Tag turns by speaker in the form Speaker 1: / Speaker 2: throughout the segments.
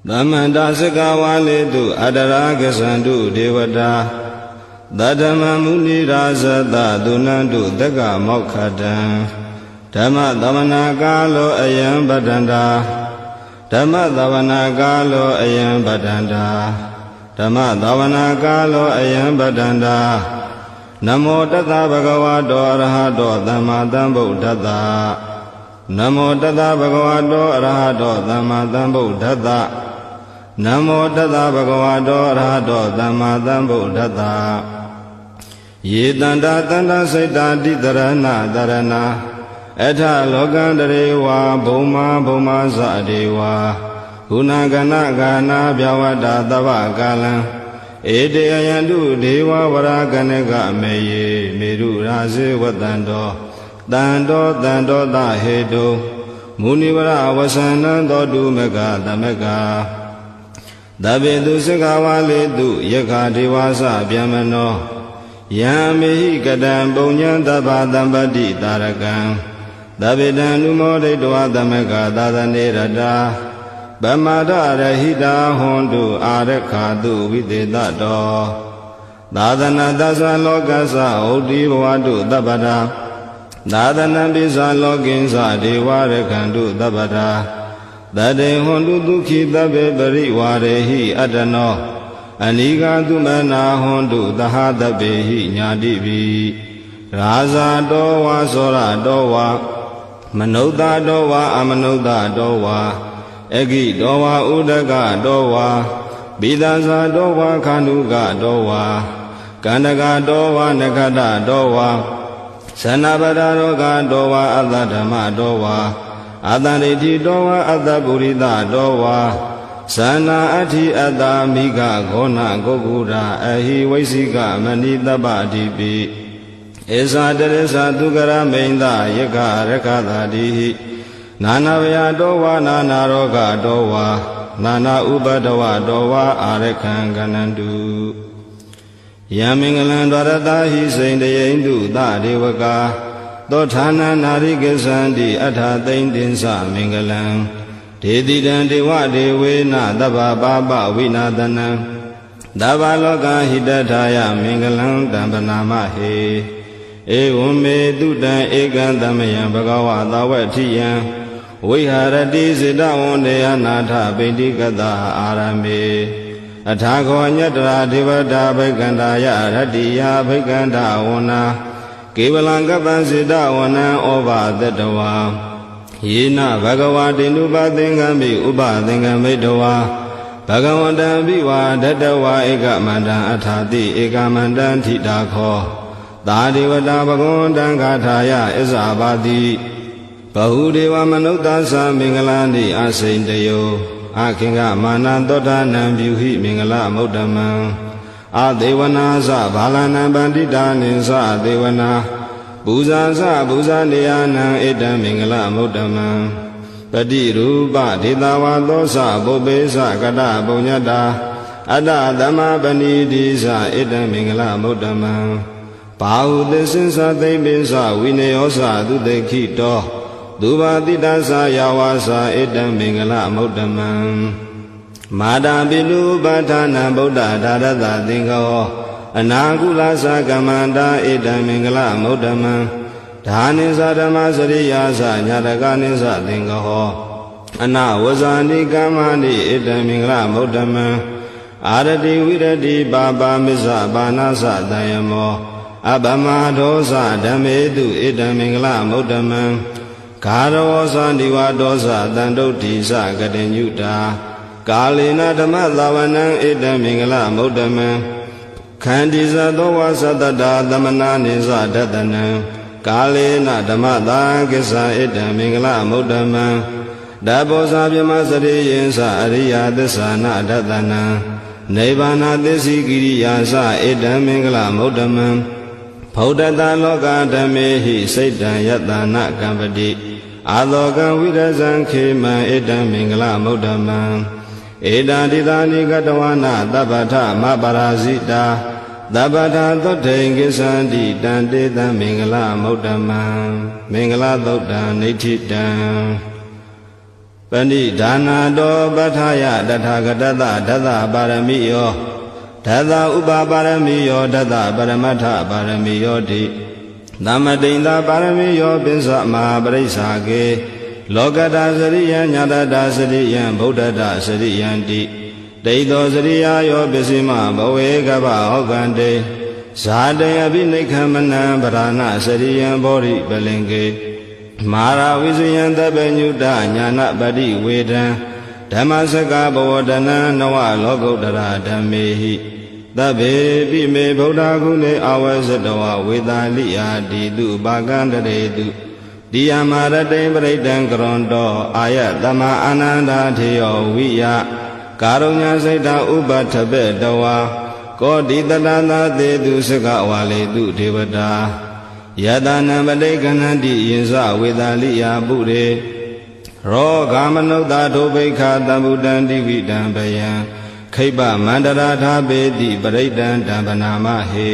Speaker 1: Damanda Sikawalitu Adaragasandu Devada Dadamamuni Razada Dunandu Daga Mokkhadan Dhamma Davanagalo Ayam Badanda Dhamma Davanagalo Ayam Badanda Dhamma Davanagalo Ayam Badanda Namo Tata Bhagavato Arahato Dhamma Sambuddhassa Namo Tata Bhagavato Arahato Dhamma Sambuddhassa Namo Tata Bhagavato Arahato Dhamma Sambuddhassa Yedanda Tanda Saita Ditarana Dharana Etha Lokandarewa Bhuma Bhuma Sadewa Gunagana Gana Vyavada Tava Kalam Ede Ayandu Deva Varaganega Meye Meru Rase Vatando Dando Dando Dahedo Munivara Vasanando Dumega Damega Dabedu Sikawalitu Yaka Devasa Vyamano Yamehi Kadam Bunyan Daba Dambadi Tarakan Dabedan Numode Dua Damega Dadanirada Bamada Rahida Hondu Arekadu Videdado Dadana Dasa Lokasa Odi Wadu Dabada Dadana Bisa Loginsa Dewarekandu Dabada Dade Hondu Duki Dabe Bari Warehi Adano Aniga Dumana Hondu Dahadabehi Nyadibi Raza Dowa Sora Dowa Manoda Dowa Amanoda Dowa Egi Dowa Udaga Dowa Bidaza Dowa Kanuga Dowa Kandaga Dowa Nakada Dowa Sanabada Roga Dowa Adadama Dowa Adaniti Dowa Adaburida Dowa Sana Ati Adamiga Gona Gogura Ahi Waisiga Manida Badibi Esa Teresa Dugara Menda Yaka Rekada Dihi Nana Vya Dowa Nana Roga Dowa Nana Ubadawa Dowa Arekan Ganandu Yamingalan Dwaradahi Saindayendu Dadevaka Dotana Narigasandi Atha Daindinsa Mingalan Dedidan Dewa Devena Dava Baba Vinadana Dava Loka Hidataya Mingalan Dambanamahe Evume Dudan Egandamayan Bhagava Dawatiyan Viharati Siddha Wondeya Natha Bindikata Arame Athako Nyatra Devata Bhikandaya Ratiya Bhikanda Wana Kevalangapa Siddha Wana Ova Datawa Yena Bhagavati Nupathingami Upathingami Dawa Bhagavata Viva Datawa Ekamanda Athati Ekamanda Thidakho Dadevata Bhagavata Gathaya Isabati Bahudeva Manudasa Mingalani Asaindayo Akinga Manandota Nambyuhi Mingala Mudaman Adevana Sa Balana Bandita Ninsa Devana Buza Sa Buza Niyana Eda Mingala Mudaman Padi Rupa Ditawa Dosa Bobesa Kada Bunyada Ada Dhamma Banidisa Eda Mingala Mudaman Pahu Desinsa Debisa Vineyosa Dudekito Duva Didasa Yawasa Edam Mingala Mudaman Mada Bilu Bhatana Buddha Dadada Dingo Anagula Sakamanda Edam Mingala Mudaman Dhani Sadama Sariyasa Nyadaganisa Dingo Ana Wazani Kamani Edam Mingala Mudaman Arati Virati Baba Misa Banasa Dayamo Abama Dosa Dhamedu Edam Mingala Mudaman Karawosa Divadosa Dandotisa Gadenyuta Kalina Dhamma Lavanang Eda Mingala Mudaman Kandisa Dowa Sadada Dhamana Nisa Dadanang Kalina Dhamma Dagisa Eda Mingala Mudaman Dabosa Vyamasari Yensa Ariya Dasana Dadanang Nivana Desi Giriyasa Eda Mingala Mudaman Paudata Loka Dhamehi Saitan Yatana Kampadi Aloka Vidazan Kema Eda Mingala Mudaman Eda Didani Gatawana Dabata Mabarazita Dabata Dotengisandi Dandita Mingala Mudaman Mingala Dota Nitidan ပဏိဒါနာတောပဋ္ဌာယတထာဂတတဒသပါရမိယောဒသဥပပါရမိယောဒသပရမတ္ထပါရမိယောတိသမတိန်သာပါရမိယောပိစ္ဆမဟာပရိစ္ဆာကေလောကတာစရိယံညာတတာစရိယံဗုဒ္ဓတာစရိယံတိဒိဋ္ဌောစရိယာယောပစ္စည်းမဘဝေကဗ္ဗဟောကံတေဇာတေအဘိနိခမနံဗရာဏစရိယံဘောရိပလင်ကေမာရဝိဇယံတပညုတညာနပတိဝေဒံဓမ္မစကဘဝတနံနဝလောကုတ္တရာဓမ္မေဟိသဗ္ဗေပိမေဗုဒ္ဓဂုဏေအဝဇတဝဝေသာလိယာတိတုပါကံတရေတုတိယမရတိံပရိတံကရွန်တောအာယတမအာနန္ဒာထေယောဝိယကာရုညစိတ်တဥပထပေတဝါကောတိတတနာသေတုစကဝါလေတုဒေဝတာယတနံပတိကဏတိယင်္စဝေသာလိယာပုရေရောဂမနုဿာဒုဗိခာတံဗုဒ္ဓံတိဝိတံဘယံခိပ္ပမန္တရာထာပေတိပရိတံတံပနာမဟေ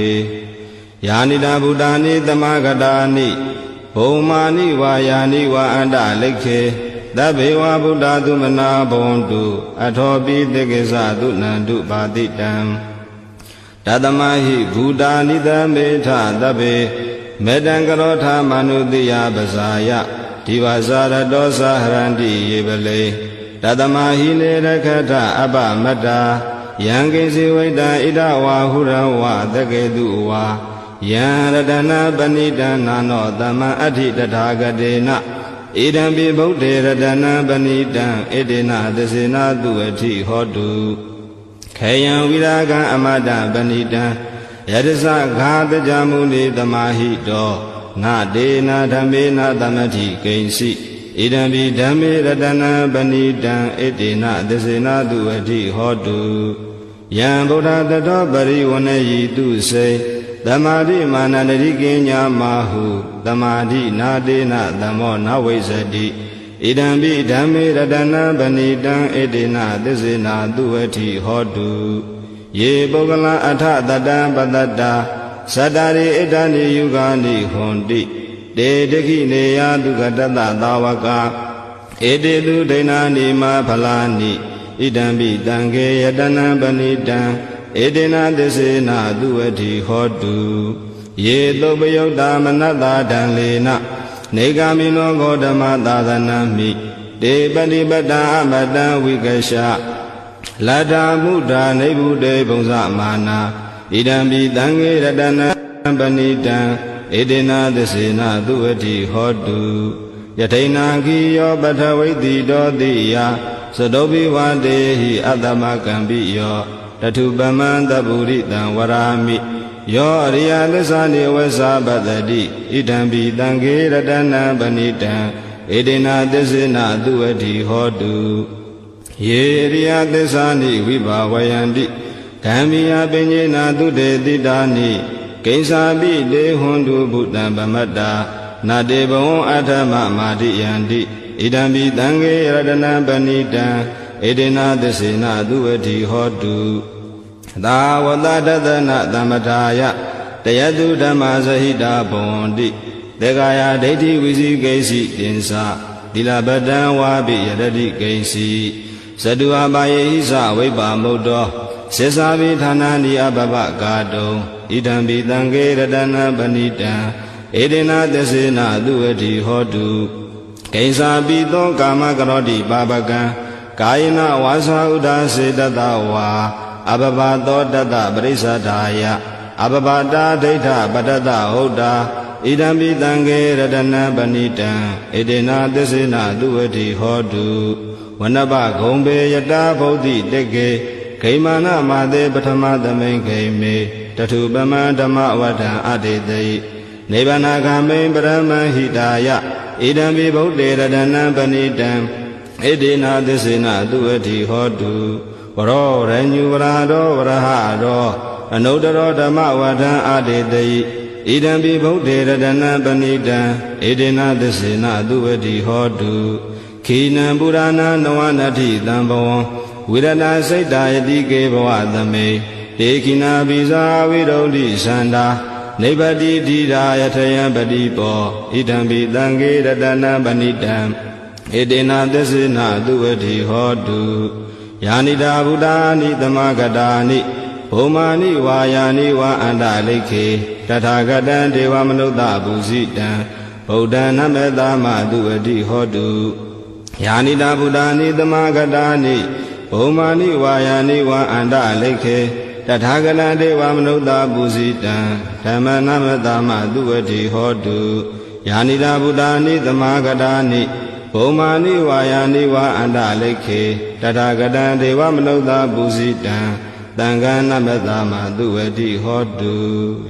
Speaker 1: ယာနိတာဗုဒ္ဓာနိသမဂတာနိဘုံမာနိဝါယာနိဝါအန္တလိခေသဗ္ဗေဝဗုဒ္ဓသုမနာဘဝန္တုအထောပိတေကိသသုနန္တုပါတိတံတသမဟိဘူတာနိသမေထသဗ္ဗေမေတံကရောထာမနုတိယပဇာယဒီဝဇာရတောသဟရန္တိယေပလေတသမဟိနေရခထအပမတ္တာယံကိစီဝိတံဣဒဝါဟုရဝသကေတုဝါယံရတနာပဏိတံနာနောသမ္မအဋ္ဌိတထာဂတေနဣဒံပိဗုဒ္ဓေရတနာပဏိတံဣတေနသစေနာတုအဋ္ဌိဟောတုခေယံဝိရာဂံအမတပဏိတံယတသဂါတကြမုနိသမာဟိတောနာဒေနာဓမ္မေနာသမတိကိဉ္စီဣဒံပိဓမ္မေရတနာပဏိတံဣတေနသစေနာတုအဋ္ဌိဟောတုယံဗုဒ္ဓတတောပရိဝဏယိတုစေသမာဓိမာနန္တိကိညာမဟုသမာဓိနာတေနသမ္မောနဝိဇ္ဇတိဣဒံပိဓမ္မေရတနာပဏိတံဣတေနသစေနာတုအဋ္ဌိဟောတုယေပုဂ္ဂလအထတတံပတ္တတာသတ္တရိဣဒံနိယုဂာနိဟွန်တိတေတခိနေယတုကတတသာဝကဧတေတုဒိဏာနိမဖလာနိဣဒံပိတံခေယတနံပဏိတံဧတေနသစ္စေနာတုအဋ္ဌိဟောတုယေသုပယုတ်တာမနတ္တာဒံလေနနေဂာမိနောဂေါတမသာသနာမိတေပတိပတ္တာအမတံဝိကရှလတ္တာမုဒ္ဒာနိဗ္ဗုတေဘုံဇမာနာဣဒံပိတံခေရတနံပဏိတံဧတေနသစ္စေနာတုအဋ္ဌိဟောတုယထိဏံခိယောပထဝိတိတောတိယသတောပိဝတေဟိအတ္တမကံပိယောတထုပမံတပုရိတံဝရာမိယောအရိယသစ္စာနိဝသပတ္တိဣဒံပိတံခေရတနံပဏိတံဧတေနသစ္စေနာတုအဋ္ဌိဟောတုယေရိယသစ္စာနိဝိဘာဝယန္တိဓမ္မိယပဉ္စေနာတုတေတိတာနိကိဉ္စာပိတေဟွန်တုဘုတံဗမတ္တာနာတေဘဝံအထမမာတိယန္တိဣဒံပိတံခေရတနံပဏိတံဧတေနသစ္စေနာတုအဋ္ဌိဟောတုသာဝတတတနာသမ္ပထာယတယတုဓမ္မဇဟိတာဘဝန္တိသေကာယဒိဋ္ဌိဝိဇိကိဉ္စီတင်္စာသီလပတံဝါပိယရတိကိဉ္စီသတုအပါယေဟိသဝိပ္ပါမုတ်တောစေစာပိဌာနန္တိအပပကာတုံဣဒံပိတံခေရတနံပဏိတံဧတေနသစ္စေနာတုအဋ္ဌိဟောတုကိဉ္စာပိသောကာမကရောတိပါပကံကာယနာဝါစာဥဒ္ဒါစေတတဝါအပပသောတတပရိစ္ဆဒာယအပပတာဒိဋ္ဌပတ္တဟုတ်တာဣဒံပိတံခေရတနံပဏိတံဧတေနသစ္စေနာတုအဋ္ဌိဟောတုဝနပဂုံပေယတာဗုဒ္ဓိတေကေဂိမာနမသေပထမသမိန်ဂိမေတထုပမံဓမ္မဝဋ္ဌံအတေတိနိဗ္ဗာနဂမိန်ပရမဟိတာယဣဒံပိဗုဒ္ဓေရတနံပဏိတံဣတေနသစ္စေနာတုအဋ္ဌိဟောတုဝရောရညုဝရာတောဝရဟတောအနုတ္တရောဓမ္မဝဋ္ဌံအတေတိဣဒံပိဗုဒ္ဓေရတနံပဏိတံဣတေနသစ္စေနာတုအဋ္ဌိဟောတုခိနံပုရာဏနဝနတ္ထိတံဘဝံဝိရဏစိတ်တာယတိကေဘဝသမေတေခိနာပိဇာဝိရုဒ္ဓိသန္တာနိဗ္ဗတိတိရာယထယံပတိပောဣဒံပိတံခေရတနံပဏိတံ ဧတေနသစ္စေနသူဝတိဟောတုယာနိတာဗုဒ္ဓာနိသမဂတာနိဘုမာနိဝါယာနိဝါအန္တလိခေတထာဂတံဒေဝမနုဿပုစိတံဗုဒ္ဓံနမေတမသူဝတိဟောတုယာနိတာဗုဒ္ဓာနိသမဂတာနိဘုမာနိဝါယာနိဝါအန္တလိခေတထာဂတံဒေဝမနုဿပုစိတံဓမ္မနမေတမသူဝတိဟောတုယာနိတာဗုဒ္ဓာနိသမဂတာနိဘုမာနိဝါယာနိဝါအန္တလိခေတထာဂတံဒေဝမနုဿပုစိတံသံဃာနမတမသူဝတိဟောတု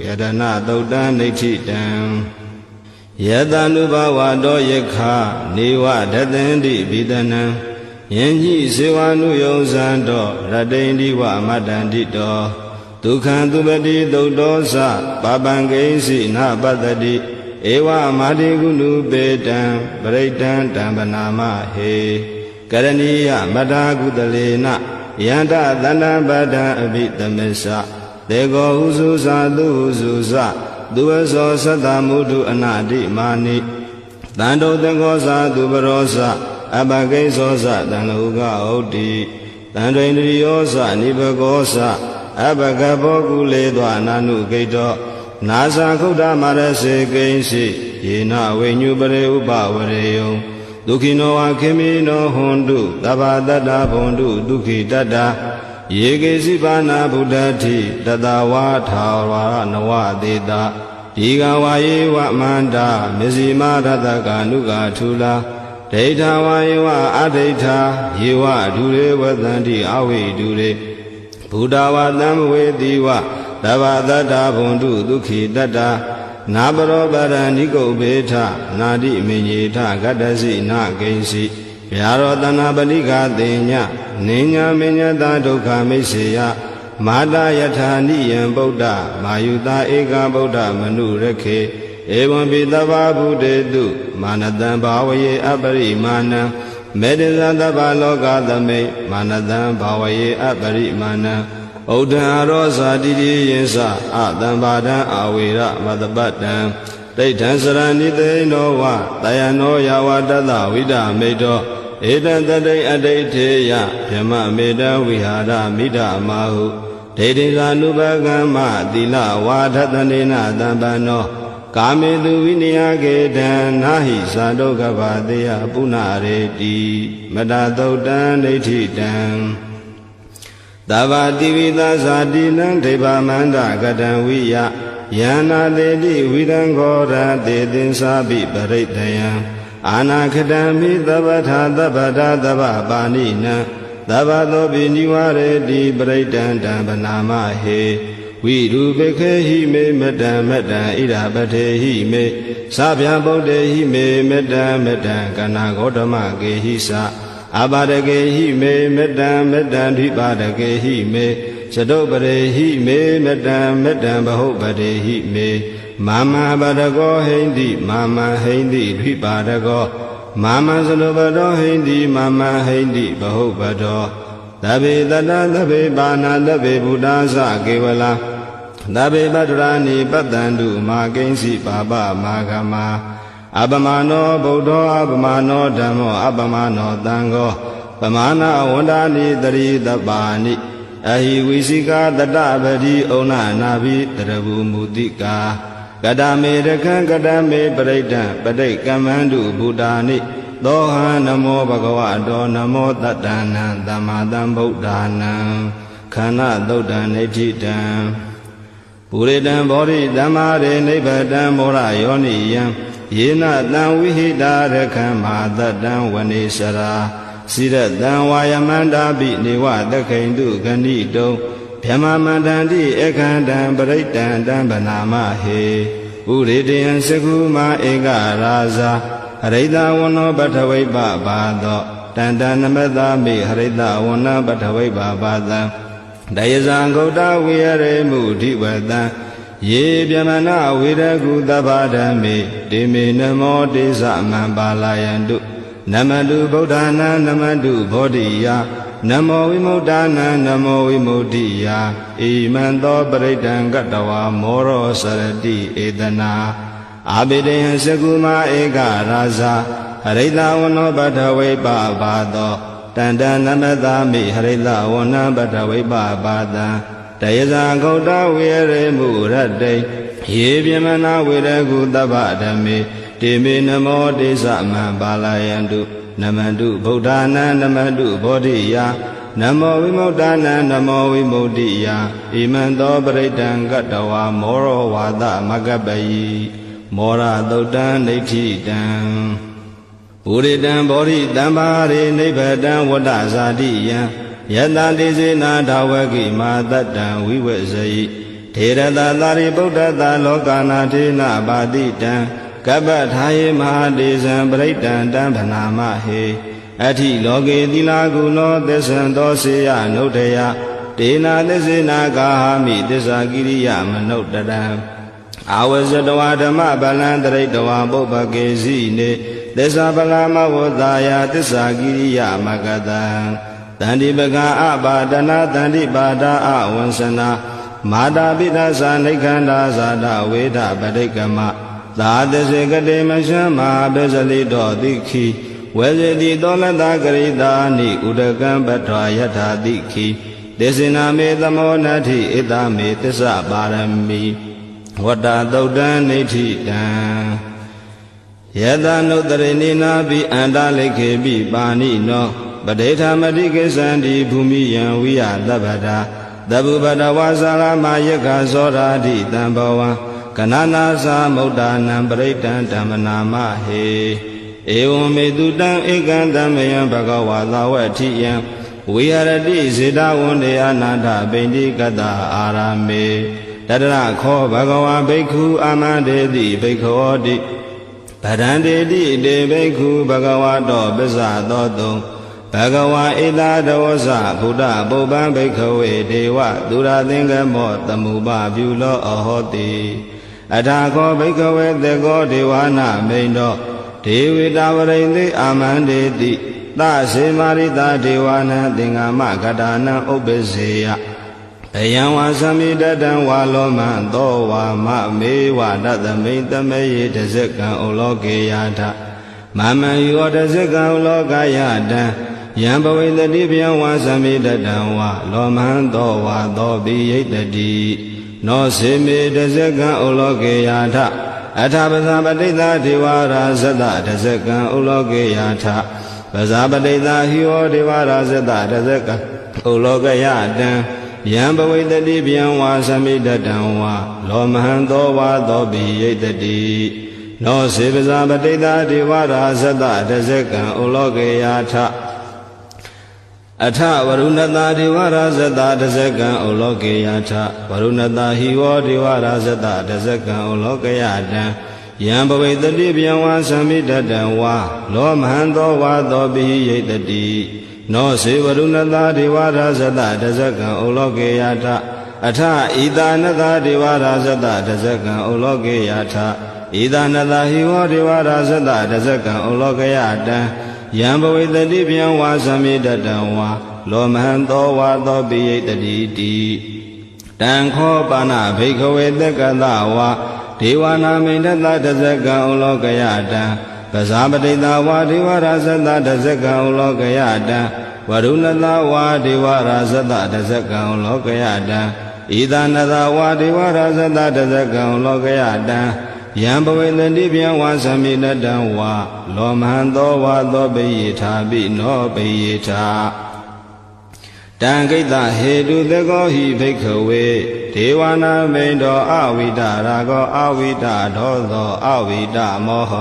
Speaker 1: ယတနာသုတ်တံနိဋ္ဌိတံယတ ानु ဘဝတောယခနေဝဒသန္တိဘိဒနံယင်ညိစေဝ ानु ယုံဇံတောရတိန္ဒီဝမတ္တန္တိတောဒုက္ခံသူပတိသုတ်တောသပပံကိဉ္စီနပတ္တိဧဝမာတိကုဏုပေတံပရိတံတံပနာမဟေကရဏီယမတ္တာကုတလေနယန္တသန္တံပဒံအဘိသမစ္စတေကောဟုစုသာသူဟုစုသသူဝသောသတ္တမုဒုအနာတိမာနိတန္တုသင်္ခောသာသူပရောသအပကိစ္ခောသတံလောကဟုတ်တိတန္တရိန္ဒရိယောသနိဘကောသအပကဘောကုလေသောအနာနုဂိတောနာဇာခုဒ္ဓမာရစေကိဉ္စီယေနဝိညုပရေဥပဝရေယံဒုက္ခိနောဝခေမိနောဟွန်တုသဗ္ဗတတ္တဘွန်တုဒုက္ခိတတ္တယေကေစီပါဏဗုဒ္ဓတိတတဝါထာဝရနဝသေတာဒီကဝါယေဝမန္တာမဇ္ဈိမာရတကာနုကာထူလာဒိဋ္ဌဝါယေဝအဒိဋ္ဌာယေဝဒုရေဝသန္တိအဝိဒုရေဘုဒ္ဓဝါသံဝေတိဝသဗ္ဗတတ္တဘွန်တုဒုက္ခိတတ္တနာပရောပရဏိကုတ်ဘေထနာတိမေညေထဂတ္တစီနာကိဉ္စီဗျာရောတနာပတိကသေညနိညာမေညတာဒုက္ခမိတ်စေယမာတာယထာနိယံဗုဒ္ဓမာယုတာဧကဗုဒ္ဓမနုရခေဧဝံပိသဗ္ဗဗုတေတုမာနတံဘာဝယေအပရိမာဏံမေတ္တသဗ္ဗလောကသမိတ်မာနတံဘာဝယေအပရိမာဏံဩဒံအရောဇာတိတိယေသအတံဘာဒံအာဝေရမတပတ္တံဒိဋ္ဌံစရဏိသိနောဝတယနောယဝတတဝိဒမေတောဧတံတတိအဋိဋ္ဌေယဗြဟ္မမေတံဝိဟာရမိဒမာဟုဒိဋ္ဌိသာနုပကမ္မသီလဝါဒတနေနတံပန္နောကာမေတုဝိနယကေတံနာဟိသာဒုက္ခဘာတေယပုဏ္ဏရေတိမတသုတ်တံဒိဋ္ဌိတံသဗ္ဗတိဝိသဇာတိနံဒိဗ္ဗမန္တကတံဝိယယန္နာတေတိဝိရံခောရတေသင်္စာပိပရိတယံအာနာခတံမိသဗ္ဗထာသဗ္ဗတာသဗ္ဗပါဏိနံသဗ္ဗသောပိနိဝရေတိပရိတံတံဗနာမဟေဝိရူပခေဟိမေမတံမတံဣရာပထေဟိမေသဗျာဗုဒ္ဓေဟိမေမတံမတံကနာဂေါတမကေဟိသအပါဒကေဟိမေမတံမတံဓိပါဒကေဟိမေသတုပရေဟိမေမတံမတံဘဟုပတေဟိမေမာမပါဒကောဟိန္တိမာမဟိန္တိဓိပါဒကောမာမသလုပတောဟိန္တိမာမဟိန္တိဘဟုပတောသဗ္ဗေတတသဗ္ဗေပါဏသဗ္ဗေဗုဒ္ဓသကေဝလာသဗ္ဗေပတ္တရာနိပတ္တန္တုမာကိဉ္စီပါပမာဂမအပမနောဗုဒ္ဓောအပမနောဓမ္မောအပမနောသံဃောပမာဏဝန္ဒာနိတရိတပါဏိအဟိဝိစိကာတတပတိဩနနာဘိတရဘူမူတိကာကတမေရခံကတမေပရိဒံပဋိကမ္မန္တုဘုဒ္ဓာနိသောဟံနမောဘဂဝတောနမောတတ္တနံသမ္မာသမ္ဗုဒ္ဓာနံခန္ဓာသုတ်တံနိဋ္ဌိတံပုရိတံဘောဓိသမ္မာရေနိဗ္ဗတံမောရယောနိယံယေနတံဝိဟိတာရခံမာတတံဝနေစရာစိရတံဝါယမန္တာပိနေဝသခိန်တုဂဏိတုံဗြဟ္မမန္တန္တိအခန္တံပရိတံတံဗနာမဟေဥရိတယံစကုမာဧကရာဇာဟရိတဝနောပထဝိပဘာသောတန္တနမတမိဟရိတဝနပထဝိပဘာသံဒယဇံဂௌတဝိရရေမုဓိဝတံယေပြမနာဝိရကုသဗ္ဗဓမ္မေတေမေနမောတေသမံပါလာယန္တုနမတုဗုဒ္ဓနာနမတုဘောဓိယနမောဝိမု ddha နာနမောဝိမု ddhi ယဣမံသောပရိဒံကတဝါမောရောစရတိဧတနာအာဘိဒေယံစကုမာဧကရာဇာဟ ရိတဝနောပထဝိပါပါသောတန္တနမသာမိဟရိတဝနံပထဝိပါပါတံတယဇာဂௌတဝေရေမုရတ္တိယေပြမနာဝေရကုတပ္ပဓမ္မေတေမေနမောတေသမံပါဠယန္တုနမန္တုဗုဒ္ဓနာနမန္တုဘောဓိယနမောဝိမု ddha နံနမောဝိမု ddhi ယဣမံသောပရိတံကတ္တဝါမောရောဝါသမကပ္ပယိမောရသုတ်တံဒိဋ္ဌိတံပုရိတံဘောဓိတံပါရိနိဗ္ဗတံဝတ္တဇာတိယံယတတိစေနာဓဝကိမာတတ္တံဝိဝေဇယိထေရတသာရိပုတ္တတလောကနာထေနပါတိတံကပ္ပထာယေမဟာတေဇံပရိတံတံဗနာမဟေအထိလောကေသီလာကုလောသစ္ဆံသောစေယနုဋ္ဌယတေနာသစ္စေနာကာဟာမိသစ္စာကိရိယမနုဋ္ဌတံအာဝဇတဝဓမ္မဗလံတရိတဝပုပ္ပကေစီနေသစ္စာပလာမဝတ္တာယသစ္စာကိရိယမဂတံတန္တိပကအပါဒနာတန္တိပါဒအဝန္စနာမာတာပိသဇာနိခန္ဓာဇာတဝေဒပဋိကမသာသစေကတိမရှမဟာပစ္စလိတောတိခိဝေဇတိတောလတဂရိတာနိဥဒကံပတ္ထာယထာတိခိသေစနာမေသမောနတ္ထိဣတမေသစ္စာပါရမီဝတ္တသုတ်တံနိဋ္ဌိတံယတနုတရိနိနာပိအန္တလိခေပိပါဏိနောပဋိဌာမတိကိသန္တိဘူမိယံဝိယသဗ္ဗတာသဗ္ဗပတဝါစာရမယက္ခဇောရာတိတံဘဝံကနနာသမုဒ္ဒနာပရိတံဓမ္မနာမဟေဧဝံမေတုတံဧကံတမယံဘဂဝါသာဝတိယံဝိဟရတိစေတဝန္တေအနာထပိန္တိကတအာရမေတတရခောဘဂဝါဘိက္ခုအာမန္တေတိဘိက္ခောတိဗဒန္တေတိတေဘိက္ခုဘဂဝါတောပစ္ဆသောတုံဘဂဝါဣတာဒဝဇဘုဒ္ဓပုပ္ပံဘိက္ခဝေဒေဝသူရသင်္ကမောတမုပပြုလောအဟောတိအထာခောဘိက္ခဝေသေကောဒေဝနာမိန်တောဒေဝိတဝရိန္တိအာမန္တေတိသစေမာရိတာဒေဝနာသင်္ဃမကတာနံဥပ္ပစေယအယံဝါသမိတတံဝါလောမံသောဝါမမေဝတသမိတမေယတဇကံဩလောကေယထမမံယောတဇကံဩလောကယတံယံဘဝိတတိဗျံဝါသမိတတံဝါလောမံသောဝါသောပိယိတတိနောစေမေတဇကံဩလောကေယထအထာပဇာပတိသာဒေဝရာဇတတဇကံဩလောကေယထပဇာပတိသာဟိယောဒေဝရာဇတတဇကံဩလောကယတံယံဘဝိတတိဗျံဝါသမိတတံဝါလောမဟံသောဝါသောပိယိတတိနောစေပဇာပတိသာဒေဝရာဇတတဇကံဩလောကေယထအထဝရုဏတာဒေဝရာဇတတဇကံဩလောကေယထဝရုဏတာဟိဝောဒေဝရာဇတတဇကံဩလောကယတံယံဘဝိတတိဗျံဝါသမိတတံဝါလောမဟံသောဝါသောပိယိတတိနောစေဝရုဏတာဒေဝရာဇတတဇကံဩလောကေယထအထဣတာနတာဒေဝရာဇတတဇကံဩလောကေယထဣတာနတာဟိဝောဒေဝရာဇတတဇကံဩလောကယတံယံဘဝိတတိဗျံဝါသမိတတံဝါလောမဟံသောဝါသောပိယိတတိတိတံခောပါဏဘိက္ခဝေတက္ကသဝါဒေဝနာမိန်တတတဇကံဩလောကယတံပဇာပတိတဝါဒေဝရာဇတတဇကံဩလောကယတံဝရုဏတဝါဒေဝရာဇတတဇကံဩလောကယတံဣဒနတဝါဒေဝရာဇတတဇကံဩလောကယတံယံဘဝေတတိဗျံဝါသမိတတံဝါလောမဟံသောဝါသောပိယိထာပိနောပိယိထာတံကိတဟေတုသကောဟိဘိက္ခဝေဒေဝနာမိန်တောအဝိဒရာဂောအဝိဒဒောသောအဝိဒမောဟ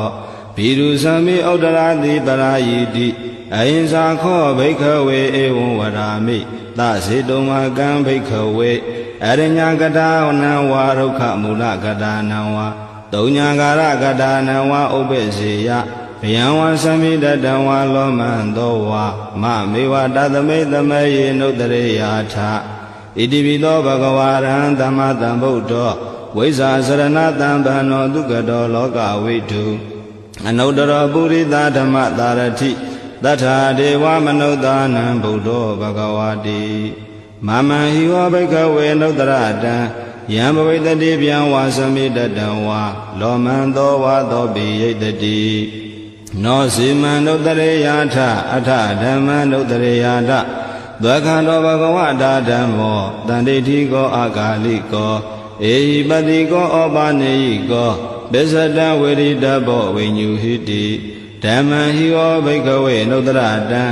Speaker 1: ဘိရုသမိဥဒ္ဒရာတိပရာယိတိအဟိံသာခောဘိက္ခဝေဧဝံဝရာမိသစေတုံမကံဘိက္ခဝေအရညကတာနံဝါရုခမူလကတာနံဝါတုံညာကာရကတာနံဝါဥပ္ပစေယဗျံဝါသမိတတံဝါလောမံသောဝါမမေဝတသမိတမေယေနုတရေယာထဣတိပိသောဘဂဝါရံသမ္မာသမ္ဗုဒ္ဓောဝိဇ္ဇာစရဏတံဗန္နောဒုက္ကတောလောကဝိတုအနုတ္တရောပုရိသဓမ္မတာရတိတထာဒေဝမနုဿာနံဗုဒ္ဓောဘဂဝါတိမမံဟိဝဘိက္ခဝေနုတ္တရတံယံဘဝိတတိဗျံဝါသမိတတံဝါလောမံသောဝါသောပိယိတတိ နောစီမံနုတ္တရေယာထအထဓမ္မနုတ္တရေယာထသက္ခန္တောဘဂဝတာဓမ္မောတန္တိတိကောအာဂါလိကောဧဟိပတိကောဩပါနေယိကောပစ္စတံဝေရိတဘောဝိညုဟိတိဓမ္မံဟိဝဘိကဝေနုတ္တရတံ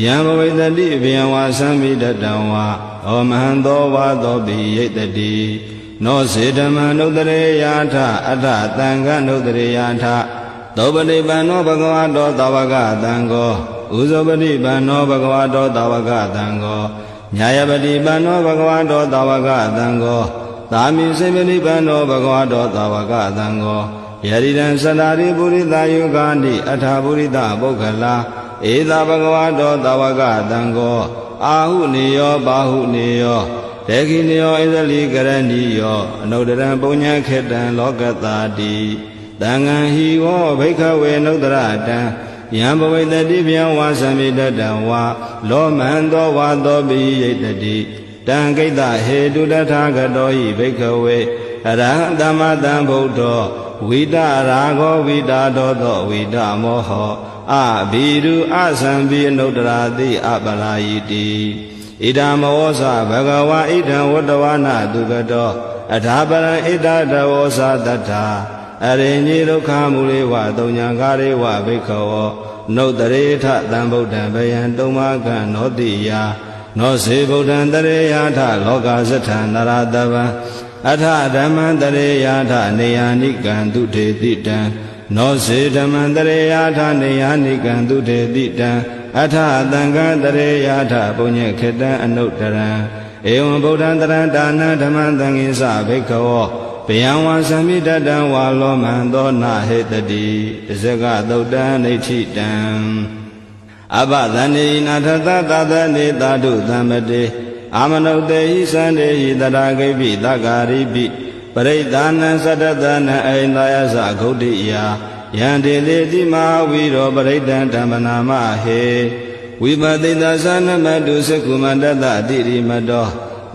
Speaker 1: ယံဘဝေတတိဗျံဝါသံမိတတံဝါဩမဟံသောဝါသောပိယိတတိနောစေဓမ္မနုတ္တရေယာထအထသံဃနုတ္တရေယာထသောပတိပန္နောဘဂဝတောသာဝကသံဃောဥဇောပတိပန္နောဘဂဝတောသာဝကသံဃောညာယပတိပန္နောဘဂဝတောသာဝကသံဃောသာမိစေပတိပန္နောဘဂဝတောသာဝကသံဃောယရိတံသန္တာရိပုရိသယုဂာနိအထာပုရိသပုဂ္ဂလာဧသာဘဂဝတောသာဝကသံဃောအာဟုနေယောဘာဟုနေယောဒေခိနေယောဣဇလိကရဏီယောအနုတရံပုညံခေတံလောကတာတိသံဃံဟိဝောဘိက္ခဝေနုတ္တရတံယံဘဝေတတိဗျံဝါသံမိတတံဝါလောမန္တောဝါသောပိယိတတိတံကိတ္တဟေတုတထာဂတောဟိဘိက္ခဝေအရဟံသမ္မာတံဗုဒ္ဓောဝိတရာဂောဝိတာဒောသောဝိတမောဟောအဘိရုအသံပိအနုတ္တရာတိအပလာယိတိဣဒံမောသဘဂဝါဣဒံဝတ္တဝနာတုကတောအထာပရံဣဒတဝောသတ္ထာအရိညိဒုက္ခမူလေဝတုံညာကာရေဝဘိက္ခဝောနုတ္တရေထသံဗုဒ္ဓံဘယံတုံမကံနောတိယနောစေဗုဒ္ဓံတရေယာထလောကဇထံနရတဗံအထဓမ္မံတရေယာထနေယာနိကံတုထေတိတံနောစေဓမ္မံတရေယာထနေယာနိကံတုထေတိတံအထသံဃံတရေယာထပုညေခေတံအနုတ္တရံဧဝံဗုဒ္ဓံတရံဒါနဓမ္မံသံဃိသဘိက္ခဝောဘယံဝါသံမိတတံဝါလောမံသောနာဟေတတိတဇဂသုတ်တံဒိဋ္ဌိတံအဘသန္တိနာထသသသနေသာဓုသံမတေအာမနုတေဟိသန္တေဟိတရာဂိပိသဂါရိပိပရိဒါနံသတ္တသနံအိန္ဒာယသဂௌတိယယံတေလေတိမဟာဝီရောပရိဒံဓမ္မနာမဟေဝိပတိတသနမတုသကုမန္တတတိရိမတော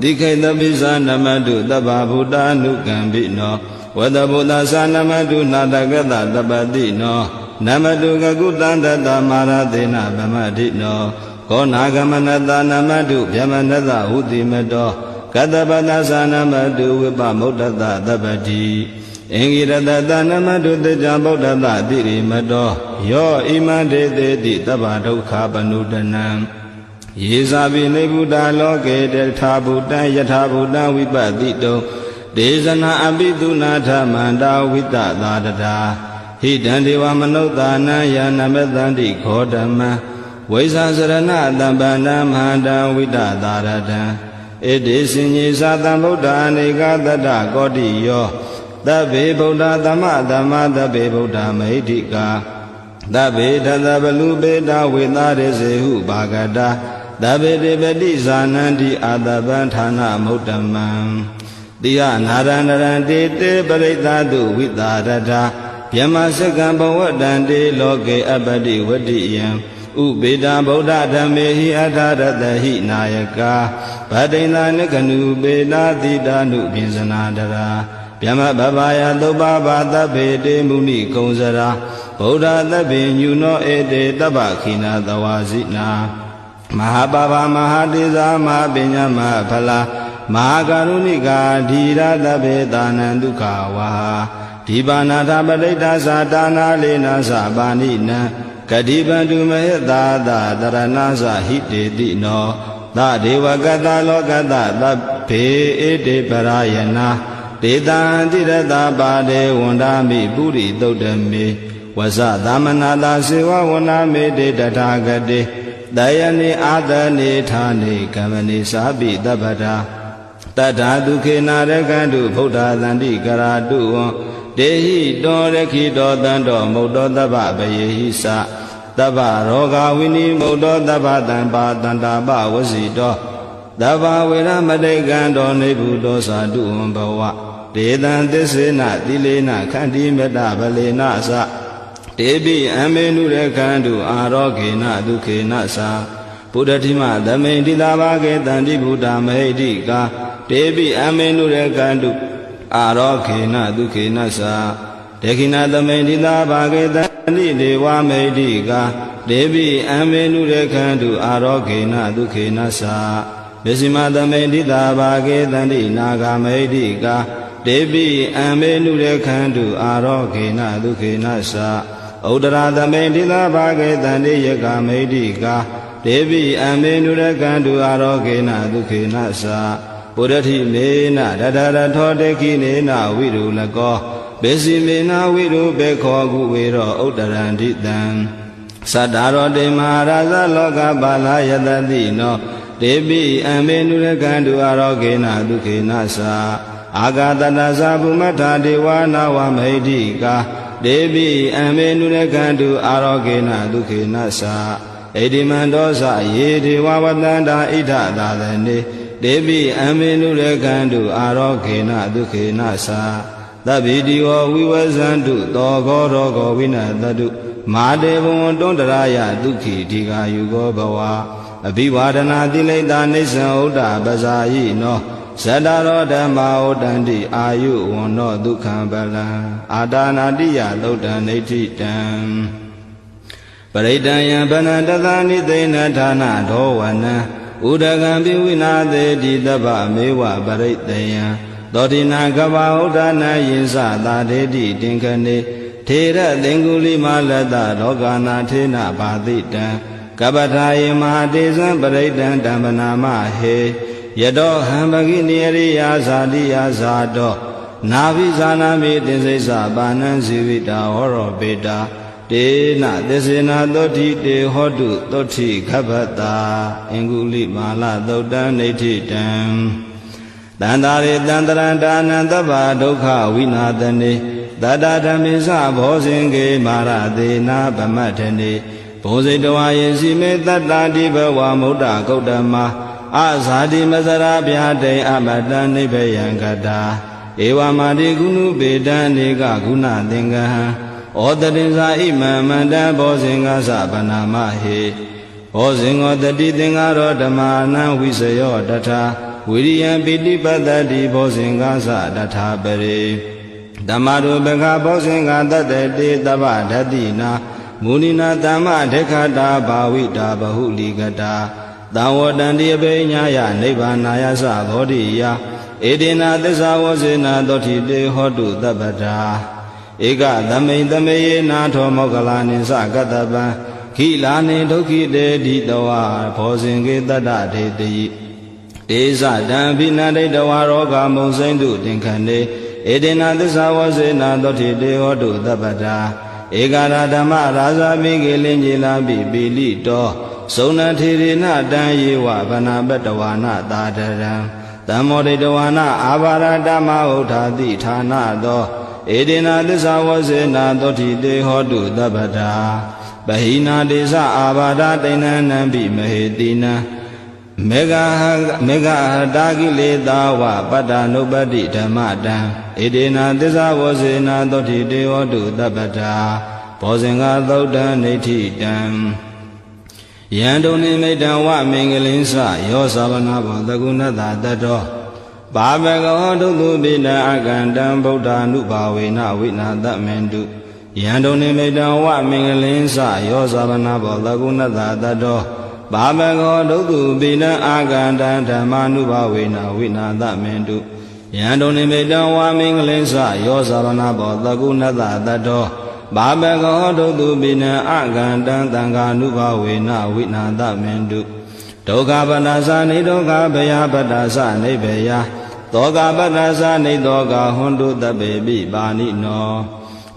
Speaker 1: တိခိတပိသနမတုတဗ္ဗဗုဒ္ဓ ानु ကံပိနောဝတ္တဗုဒ္ဓသနမတုနာတကတတပတိနောနမတုကကုတန္တတမာရသေနဗမတိနောခောနာဂမနတနမတုဗျမနတဟုတိမတောကတပတသနမတုဝိပမုဒ္ဒတတပတိအင်္ဂိရတတနမတုတေဇဗုဒ္ဓတတိရိမတောယောဣမံဒေသေတိတဗ္ဗဒုက္ခပနုတနံယေဇာပိနေဗုဒ္ဓလောကေတထာဗုဒ္ဓံယထာဗုဒ္ဓံဝိပတိတုံဒေဇနာအပိတုနာထမန္တာဝိတသာတတာဟိတံဒေဝမနုဿာနံယာနမတန္တိခောဓမ္မံဝိဇာစရဏတံပန္နမဟာတံဝိတသာရတံဣတိစဉ္ညေသတံဗုဒ္ဓအနေကတတ္တကောတိယောသဗ္ဗေဗုဒ္ဓသမ္မသမ္မာသဗ္ဗေဗုဒ္ဓမဟိတိကာသဗ္ဗေတသဗလူပေတဝေသာရေစေဟုဘာဂတာသဗ္ဗေတေပတိဇာနန္တိအာတပံဌာနမုဒ္ဓမံတိယနာရဏရံတေတေပရိသတုဝိတာရထာဗျမစကံဘဝတံတေလောကေအပတိဝတိယံဥပေတံဗုဒ္ဓဓမ္မေဟိအထာရတဟိနာယကာဗတိန္ဒနိကနုပေနာတိတာနုပိစနာတရာဗျမဘဗာယသုပ္ပဘာသဗ္ဗေတေမုနိကုံစရာဗုဒ္ဓသဗ္ဗေညုနောဧတေတပ္ပခိနာသဝါစိနာမဟာပါပမဟာတေဇာမဟာပညာမဟာဖလာမဟာကရုဏိကာဓီရသဗ္ဗေသာနံဒုက္ခဝါဒီပါဏာထပဋိဋ္ဌာသာတာနာလေနာသပါဏိနံကတိပန္တုမဟေသာသတရဏသဟိတေတိနောသဒေဝကတလောကတသဗ္ဗေဧတေပရာယနာဒေတံတိရတပါဒေဝန္ဒာမိပုရိသုတ်တမေဝဇသမနာတာစေဝဝနာမေတေတထာဂတိတယနိအာတနိဌာနိကမ္မနိသာပိတပ္ပတာတထာဒုခေနာရကန္တုဗုဒ္ဓသန္တိကရာတုဝံတေဟိတောရခိတောတံတောမုတ်တောတပ္ပပယေဟိသတပ္ပရောဂဝိနိမုတ်တောတပ္ပတံပါတန္တာပဝစီတောတပ္ပဝေရမတိကံတောနေဗုတောသာတုဝံဘဝဒေတံသစ္စေနတိလေနခန္တိမေတ္တဗလေနသတေပိအမေနုရခန္တုအာရောဂေနဒုခေနသာဘုဒ္ဓတိမသမိန်တိလာဘာကေတန္တိဗုဒ္ဓမဟိတိကာတေပိအမေနုရခန္တုအာရောဂေနဒုခေနသာ ဒေခိနာသမိန်တိသာဘာဂေတတိဒေဝမိတ်တိကာဒေဝိအံမေနုရခန္တုအာရောဂေနဒုခေနသာမေစီမသမိန်တိသာဘာဂေတတိနာဂမိတ်တိကာဒေဝိအံမေနုရခန္တုအာရောဂေနဒုခေနသာဥဒရာသမိန်တိသာဘာဂေတတိယကမိတ်တိကာဒေဝိအံမေနုရခန္တုအာရောဂေနဒုခေနသာပုရတိမေနရတရထောတေခိနေနဝိရုလကောဘေစီမေနဝိရုဘေခောကုဝေရောဥတ္တရန္တိတံသတ္တရောတေမဟာရာဇလောကပါလာယတတိနောဒေပိအံမေနုရကံတုအာရောဂေနဒုခေနသာအာဂတတသဗုမထာဒေဝနာဝမဟိတိကာဒေပိအံမေနုရကံတုအာရောဂေနဒုခေနသာဣတိမန္တောသယေဒေဝဝတန္တာဣဒသာသနေဒေပိအံမေနုရကံတုအာရောဂေနဒုခေနသာသဗ္ဗိတိဝဝိဝဇန္တုသောဂောရောဂောဝိနတတုမာတေဘဝံတွန္တရာယဒုက္ခိဒီဃာယုဂောဘဝအဘိဝါဒနာတိလိတာနိစ္စံဥဒ္ဒပဇာယိနောဇတရောဓမ္မာဩတန္တိအာယုဝန္နောဒုက္ခံပလံအာဒါနာတိယသုတ်တံနေဋ္ဌိတံပရိတံယံဗနတသနိသိဏဌာနဒောဝနံဥဒကံပိဝိနာသေတိတဗ္ဗမေဝပရိတယံသောတိနာကဗဥဒ္ဒနာယင်္စသာဒေတိတင်ခနေထေရသင်္ကုလိမလတ္တလောကနာထေနဘာတိတံကပ္ပထာယေမဟာတေဇံပရိတံတမ္ပနာမဟေယတောဟံပဂိနိယရိယာဇာတိယာဇာတောနာဘိဇာနာမိတင်စိစ္ဆပါဏံဇီဝိတာဟောရောပေတာတေနသစ္စေနာသောတိတေဟောတုသောတိခဗ္ဗတာအင်္ဂုလိမာလသုတ်တံနေဋ္ဌိတံတန္တာရေတန္တရန္တာနံသဗ္ဗဒုက္ခဝိနာသနေတတ္တဓမ္မေသဘောဇင်ကေမာရသေနာဗမတ္ထနေဘောဇိတဝါယေစီမေတတ္တာတိဘဝမုဒ္ဒဂௌတမအဇာတိမစရာဗျာတေအမတံနိဗ္ဗယံကတာဧဝမာတိကုဏုပေတံနေကဂုဏသင်္ကဟံဩတတိဇာဣမံမန္တဘောဇင်္ဂသဗနာမဟေဘောဇင်္ဂောတတိသင်္ဃရောဓမ္မာနံဝိစယောတထာဝိရိယံပိတိပတ္တိဘောဇင်္ဂသတထာပရိဓမ္မရုပကဘောဇင်္ဂတတတေတဗ္ဗဓတ္တိနာမုနိနာသမ္မဒေခတာဘာဝိတာဘဟုလိကတာသံဝတန္တိအပိညာယနိဗ္ဗာနာယသဘောဓိယဧတေနာသစ္စာဝဇေနာသောတိတေဟောတုသဗ္ဗတာဧကသမိန်သမေယေနာထောမောကလာနိသကတ္တပံခိလာနိဒုက္ခိတေတိတဝါဘောဇင်္ဂေတတ္တဒေတိတေဇတံဘိနတိတဝါရောဂမုံစိမ့်တုတင်ခဏေဧတေနာသစ္စာဝဇေနာသောတိတေဟောတုသဗ္ဗတာဧကရာဓမ္မရာဇာမိကေလင်ကြီးလာပိပိလိတောသုဏထေရဏတံယေဝဗနာပတဝါနသာတရံတမောဒိတဝါနအာဘာရတမဟုထာတိဌာနသောဧတေနာသစ္စာဝဇေနာသောတိတေဟောတုသဗ္ဗတာပဟိနာတေဇအာဘာဒတိဏံနံပိမဟေတိနံမေဃဟတာကိလေသာဝပတ္တနုပတ္တိဓမ္မတံဧတေနာသစ္စာဝဇေနာသောတိတေဟောတုသဗ္ဗတာဘောဇင်္ဂသုတ်တံနေဋ္ဌိတံယံတုန်နိမိတံဝမင်္ဂလင်းစယောသဗနာဘောသကုဏတတတောဘာဘဂဝဒုသုပိနအကန္တံဗုဒ္ဓ ानु ဘာဝေနဝိနာတမင်တုယံတုန်နိမိတံဝမင်္ဂလင်းစယောသဗနာဘောသကုဏတတတောဘာဘဂဝဒုသုပိနအကန္တံဓမ္မာနုဘာဝေနဝိနာတမင်တုယံတုန်နိမိတံဝမင်္ဂလင်းစယောသဗနာဘောသကုဏတတတောဘာဘဂဝဒုသုပိနအကန္တံသံဃာနုဘာဝေနဝိနာတမင်တုဒုက္ခပတ္တသနေဒုက္ခဘယပတ္တသနေဘယသောကပတ္တသနေသောကဟွန်တုတပေပိပါဏိနော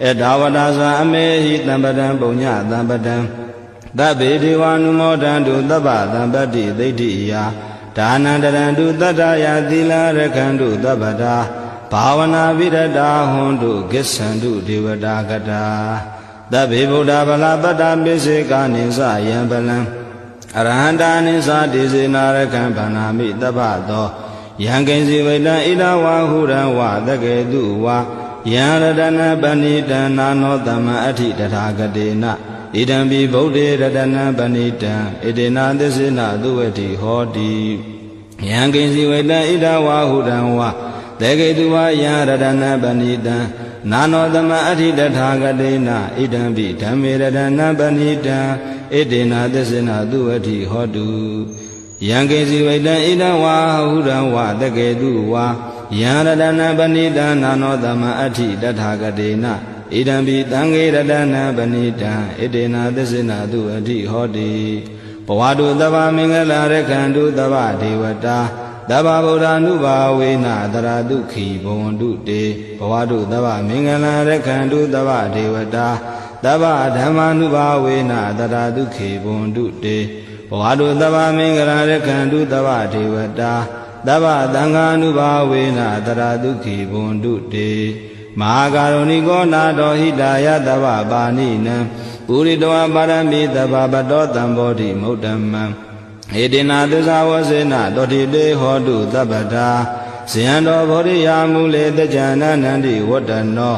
Speaker 1: ဧဒါဝတ္တသအမေဟိတံပတံပုညတံပတံသဗ္ဗေဒေဝ ानु မောဒံတုသဗ္ဗသံပတ္တိသိဋ္ဌိယဒါနန္တရံတုတတ္တယသီလရခန္တုသဗ္ဗတာဘာဝနာဝိရတာဟွန်တုကိစ္ဆန္တုဒေဝတာကတာသဗ္ဗေဗုဒ္ဓဗလာပတ္တပိစေကာနိသယံပလံအရဟန္တာနိသဒေစေနာရခံဗန္နာမိတပ္ပသောယံကိဉ္စီဝိတံဣဒဝါဟုရံဝသကေတုဝါယံရတနာပဏိတံနာနောတမအဋ္ဌိတထာဂတေနဣဒံပိဗုဒ္ဓေရတနာပဏိတံဣတေနာသစ္စေနသုဝတိဟောတိယံကိဉ္စီဝိတံဣဒဝါဟုရံဝသကေတုဝါယံရတနာပဏိတံဣ နာနောသမအဋ္ဌိတထာဂတေနဣဒံပိဓမ္မေရတနာပဏိတံဣတေနသစ္စေနသူဝတိဟောတုယံကေစီဝိတံဣဒံဝါဟုရံဝတကေတုဝါယံရတနာပဏိတံနာနောသမအဋ္ဌိတထာဂတေနဣဒံပိသံဃေရတနာပဏိတံဣတေနသစ္စေနသူဝတိဟောတိဘဝတုသဗ္ဗမင်္ဂလာရခန္တုသဗ္ဗဒေဝတာသဗ္ဗဗုဒ္ဓ ानु ဘာဝေနသရတုခိဘဝန္တုတေဘဝတုသဗ္ဗမင်္ဂလာရခန္တုသဗ္ဗဒေဝတာသဗ္ဗဓမ္မာနုဘာဝေနသရတုခိဘဝန္တုတေဘဝတုသဗ္ဗမင်္ဂလာရခန္တုသဗ္ဗဒေဝတာသဗ္ဗသံဃာနုဘာဝေနသရတုခိဘဝန္တုတေမဟာကာရုဏိကောနာတော်ဟိတာယသဗ္ဗပါဏိနံပုရိတောပါရမိသဗ္ဗပတောတံဘောဓိမုဒ္ဓမံဣတိနာသစ္စာဝစေနတောတိတေဟောတုသဗ္ဗတာဇယံတော်ဘောဓိယာမူလေတကြနန္န္တိဝတ္တနော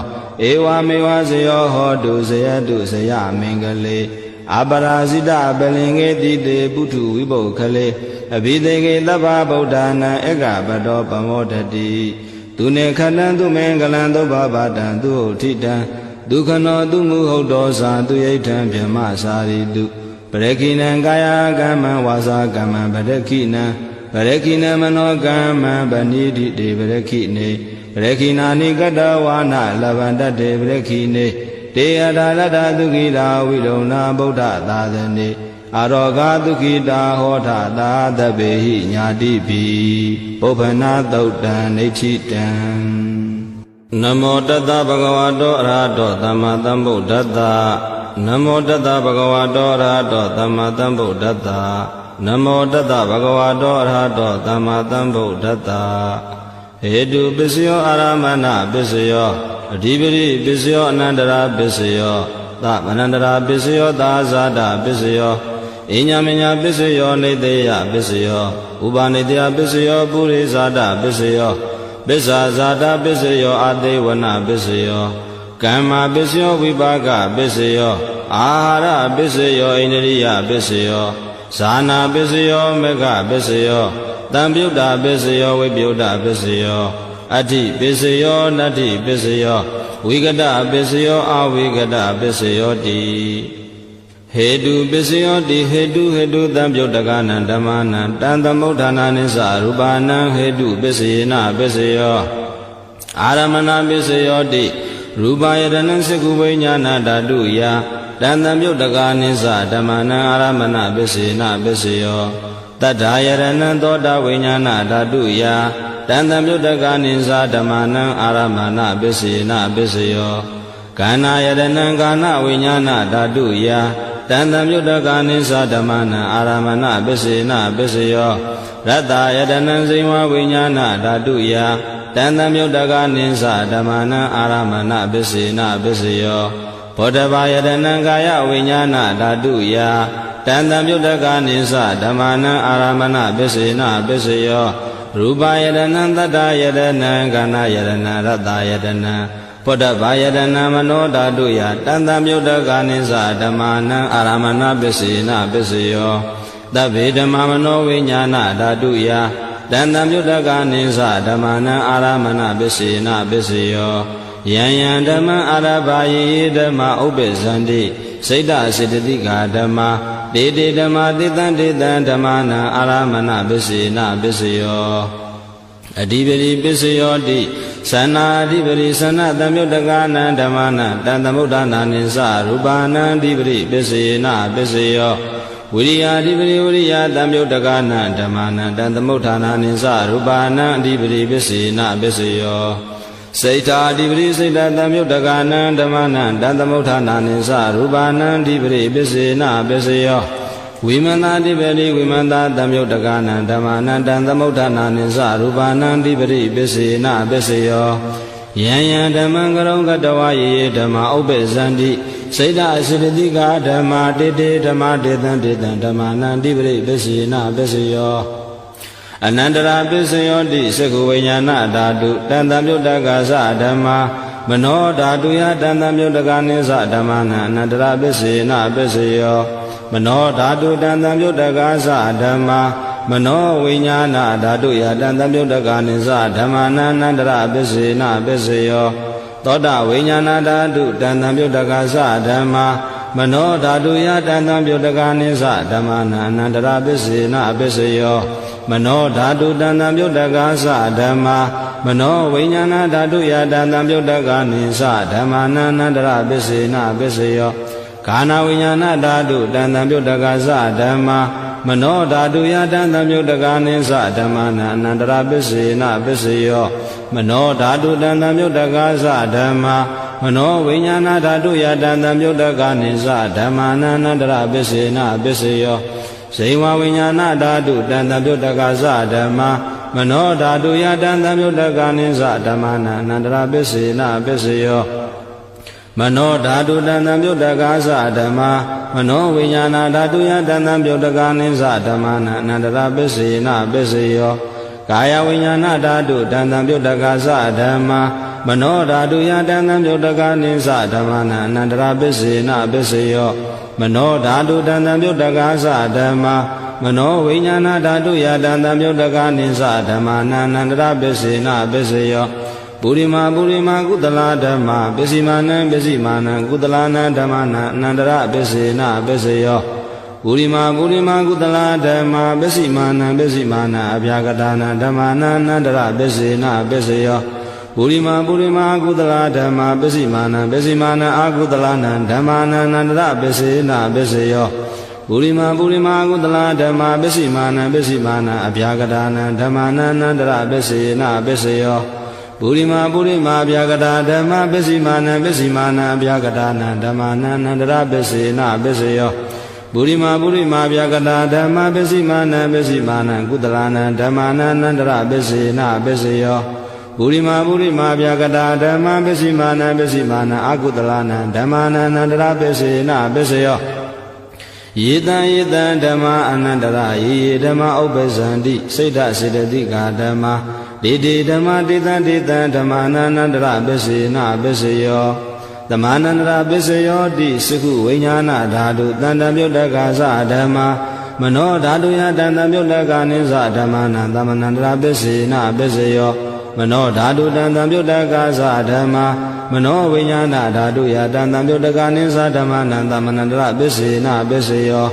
Speaker 1: ဧဝမေဝဇယောဟောတုဇယတုဇယမင်္ဂလေအပရာဇိတပလင်္ကေတိတေပုထုဝိပုခလေအဘိသေကေသဗ္ဗဗုဒ္ဓနာဧကပတောပမောတတိသူနေခဏံသူမင်္ဂလံသုဘဘာတံသူဟုတ်ထိတံဒုက္ခနောသူမူဟုတ်တော်စာသူယိဋ္ဌံဗြဟ္မစာရိတုပရခိနံကာယကမ္မံဝါစာကမ္မံပရခိနံပရခိနံမနောကမ္မံဗဏိတိတေပရခိနေပရခိနာနိကတဝါနလဗန္တတေပရခိနေတေယတာလတ္တသုခိတာဝိလုံနာဗုဒ္ဓသာသနေအာရောဂသုခိတာဟောထသာသဗ္ဗေဟိညာတိပိပုပ္ပနာသုတ်တံနေဋ္ဌိတံနမောတတ္တဗဂဝတောအရဟတောသမ္မာသမ္ဗုဒ္ဓတ္တနမောတတ္တဗဂဝတောအရဟတောသမ္မာသမ္ဗုဒ္ဓတ္တနမောတတ္တဗဂဝတောအရဟတောသမ္မာသမ္ဗုဒ္ဓတ္တဟေတုပစ္စယောအာရမဏပစ္စယောအဓိပတိပစ္စယောအနန္တရာပစ္စယောသမနန္တရာပစ္စယောသာဇာတပစ္စယောအညမညာပစ္စယောနေတေယပစ္စယောဥပါနေတေယပစ္စယောပုရိဇာတပစ္စယောပစ္စာဇာတပစ္စယောအတေဝနပစ္စယောကမ္မပစ္စယောဝိပါကပစ္စယောအာဟာရပစ္စယောဣန္ဒြိယပစ္စယောဇာနာပစ္စယောမေဃပစ္စယောတံပြုတ်တာပစ္စယောဝိပယုတ်တာပစ္စယောအဋ္ဌိပစ္စယောနတ္ထိပစ္စယောဝိကတပစ္စယောအဝိကတပစ္စယောတိဟေတုပစ္စယောတိဟေတုတံပြုတ်တကနံဓမ္မနံတံသမုဋ္ဌာနာနိသရူပနံဟေတုပစ္စယေနပစ္စယောအာရမဏပစ္စယောတိရူပယတနံစကုဝိညာဏဓာတုယတံသမပြုတ်တကနိသဓမ္မနံအာရမဏပစ္စယေနပစ္စယောတတ္ထာယရဏံသောတာဝိညာဏဓာတုယတံသမပြုတ်တကနိသဓမ္မနံအာရမဏပစ္စယေနပစ္စယောကန္နာယရဏံကာဏဝိညာဏဓာတုယတံသမပြုတ်တကနိသဓမ္မနံအာရမဏပစ္စယေနပစ္စယောရတ္တယတနံဇိဝဝိညာဏဓာတုယတံသမပြုတ်တကနိသဓမ္မနံအာရမဏပစ္စယေနပစ္စယောဘောဓဘာယတနံကာယဝိညာဏဓာတုယတံသမပြုတ်တကနိသဓမ္မနံအာရမဏပစ္စယေနပစ္စယောရူပယတနံတတ္တယတနံကာဏယတနံရတ္တယတနံဘောဓဘာယတနံမနောဓာတုယတံသမပြုတ်တကနိသဓမ္မနံအာရမဏပစ္စယေနပစ္စယောသဗ္ဗေဓမ္မမနောဝိညာဏဓာတုယတံသမပြုတ်တကနိသဓမ္မနံအာရမဏပစ္စယေနပစ္စယောယံယံဓမ္မအာရဘာယေဓမ္မဥပ္ပဇန္တိစိတ်တစေတသိကာဓမ္မတေတေဓမ္မတေတံဓမ္မနံအာရမဏပစ္စယေနပစ္စယောအဓိပတိပစ္စယောတိသနာအဓိပတိသနာသံယုတ်တကနံဓမ္မနံတံသမုဋ္ဌာနာနိသရူပနံအဓိပတိပစ္စယေနပစ္စယောဝိရိယာအဓိပတိဝိရိယသံယုတ်တကနံဓမ္မနံတံသမုဋ္ဌာနာနိသရူပနံအဓိပတိပစ္စယေနပစ္စယောစိတ်ထာအဓိပတိစိတ်တသံယုတ်တကနံဓမ္မနံတံသမုဋ္ဌာနာနိသရူပနံအဓိပတိပစ္စယေနပစ္စယောဝိမန္တာတိပတိဝိမန္တာသံယုတ်တကနံဓမ္မနံတံသမုဋ္ဌာနာနိသရူပနံတိပတိပစ္စယေနပစ္စယောယံယံဓမ္မံကရုံကတဝယေဓမ္မဥပ္ပဇန္တိစိတ်တအစိတတိကာဓမ္မတေတေဓမ္မတေတံဓမ္မနံတိပတိပစ္စယေနပစ္စယောအနန္တရာပစ္စယောတိစကုဝိညာဏဓာတုတံသမပြုတ်တကသဓမ္မမနောဓာတုယတံသမပြုတ်တကနိသဓမ္မနံအနန္တရာပစ္စယေနပစ္စယောမနောဓာတုတံသမပြုတ်တကသဓမ္မမနောဝိညာဏဓာတုယတံသမပြုတ်တကနိသဓမ္မနံအနန္တရာပစ္စယေနပစ္စယောပ သောတာဝိညာဏဓာတုတန်တံပြုတ်တကသဓမ္မာမနောဓာတုယတန်တံပြုတ်တကနိသဓမ္မာနာအနန္တရာပစ္စေနပစ္စယောမနောဓာတုတန်တံပြုတ်တကသဓမ္မာမနောဝိညာဏဓာတုယတန်တံပြုတ်တကနိသဓမ္မာနာအနန္တရာပစ္စေနပစ္စယောခန္ဓာဝိညာဏဓာတုတန်တံပြုတ်တကသဓမ္မာမနောဓာတုယတန်တံပြုတ်တကနိသဓမ္မာနာအနန္တရာပစ္စေနပစ္စယောမနောဓာတုတန်တံပြုတ်တကသဓမ္မာမနောဝိညာဏဓာတုယတန်တံပြုတ်တကနိသဓမ္မာနာအနန္တရာပစ္စေနပစ္စယောဇိဝဝိညာဏဓာတုတန်တံပြုတ်တကသဓမ္မာမနောဓာတုယတန်တံပြုတ်တကနိသဓမ္မာနာအနန္တရာပစ္စေနပစ္စယောမနောဓာတုတန်တံပြုတ်တကသဓမ္မာမနောဝိညာဏဓာတုယတန်တံပြုတ်တကနိသဓမ္မာနာအနန္တရာပစ္စေနပစ္စယောကာယဝိညာဏဓာတုတန်တံပြုတ်တကသဓမ္မာမနောဓာတုယတန်တံပြုတ်တကနိသဓမ္မာနာအနန္တရာပစ္စေနပစ္စယောမနောဓာတုတန်တံပြုတ်တကသဓမ္မာမနောဝိညာဏဓာတုယတန်တံပြုတ်တကနိသဓမ္မာနာအနန္တရာပစ္စေနပစ္စယောပုရိမာကုသလာဓမ္မာပစ္စည်းမာနံပစ္စည်းမာနံကုသလာနံဓမ္မနာအနန္တရာပစ္စေနပစ္စယောပုရိမာကုသလာဓမ္မာပစ္စည်းမာနံပစ္စည်းမာနံအဗျာကတာနံဓမ္မနာအနန္တရာပစ္စေနပစ္စယောပုရိမာကုသလာဓမ္မာပစ္စည်းမာနံအာကုသလာနံဓမ္မာနာအနန္တရာပစ္စေနပစ္စယောပုရိမာကုသလာဓမ္မာပစ္စည်းမာနံအဗျာကတာနံဓမ္မနာအနန္တရာပစ္စေနပစ္စယောပုရိမာဗျာကတာဓမ္မာပစ္စည်းမာနံဗျာကတာနံဓမ္မာနာအနန္တရာပစ္စေနပစ္စယောပုရိမာဗျာကတာဓမ္မာပစ္စည်းမာနံကုသလာနံဓမ္မာနာအနန္တရာပစ္စေနပစ္စယောပုရိမာဗျာကတာဓမ္မာပစ္စည်းမာနံအာကုသလာနံဓမ္မာနာအနန္တရာပစ္စေနပစ္စယောယေတံဓမ္မာအနန္တရာယေဓမ္မာဥပ္ပဇန္တိစိတ်ဓစေတသိကာဓမ္မာဒေတိဓမ္မာဒေတံဓမ္မာနန္တရာပစ္စေနပစ္စယောဓမ္မာနန္တရာပစ္စယောတိစကုဝိညာဏဓာတုတန်တံပြုတ်တကသဓမ္မာမနောဓာတုယတန်တံပြုတ်တကနိသဓမ္မာနာသမ္မနန္တရာပစ္စေနပစ္စယောမနောဓာတုတန်တံပြုတ်တကသဓမ္မာမနောဝိညာဏဓာတုယတန်တံပြုတ်တကနိသဓမ္မာနာသမ္မနန္တရာပစ္စေနပစ္စယော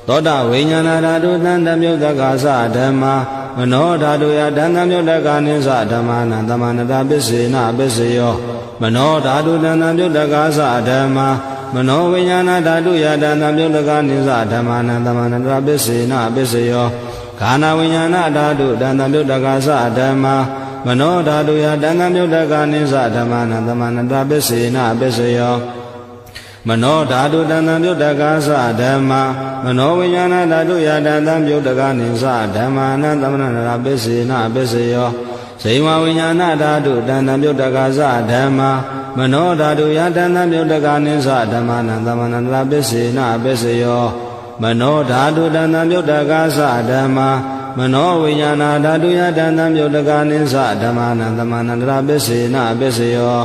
Speaker 1: သောတာဝိညာဏဓာတုတန်တံပြုတ်တကသဓမ္မာမနောဓာတုယတန်တံပြုတ်တကနိသဓမ္မာနာသမ္မနန္တရာပစ္စေနပစ္စယောမနောဓာတုတန်တံပြုတ်တကသဓမ္မာမနောဝိညာဏဓာတုယတန်တံပြုတ်တကနိသဓမ္မာနာသမ္မနန္တရာပစ္စေနပစ္စယောခန္ဓာဝိညာဏဓာတုတန်တံပြုတ်တကသဓမ္မာမနောဓာတုယတန်တံပြုတ်တကနိသဓမ္မာနာသမ္မနန္တရာပစ္စေနပစ္စယောမနောဓာတုတန်တံပြုတ်တကသဓမ္မာမနောဝိညာဏဓာတုယတန်တံပြုတ်တကနိသဓမ္မာနာသမ္မနန္တရာပစ္စေနပစ္စယောဇိဝဝိညာဏဓာတုတန်တံပြုတ်တကသဓမ္မာမနောဓာတုယတန်တံပြုတ်တကနိသဓမ္မာနာသမ္မနန္တရာပစ္စေနပစ္စယောမနောဓာတုတန်တံပြုတ်တကသဓမ္မာမနောဝိညာဏဓာတုယတန်တံပြုတ်တကနိသဓမ္မာနာသမ္မနန္တရာပစ္စေနပစ္စယော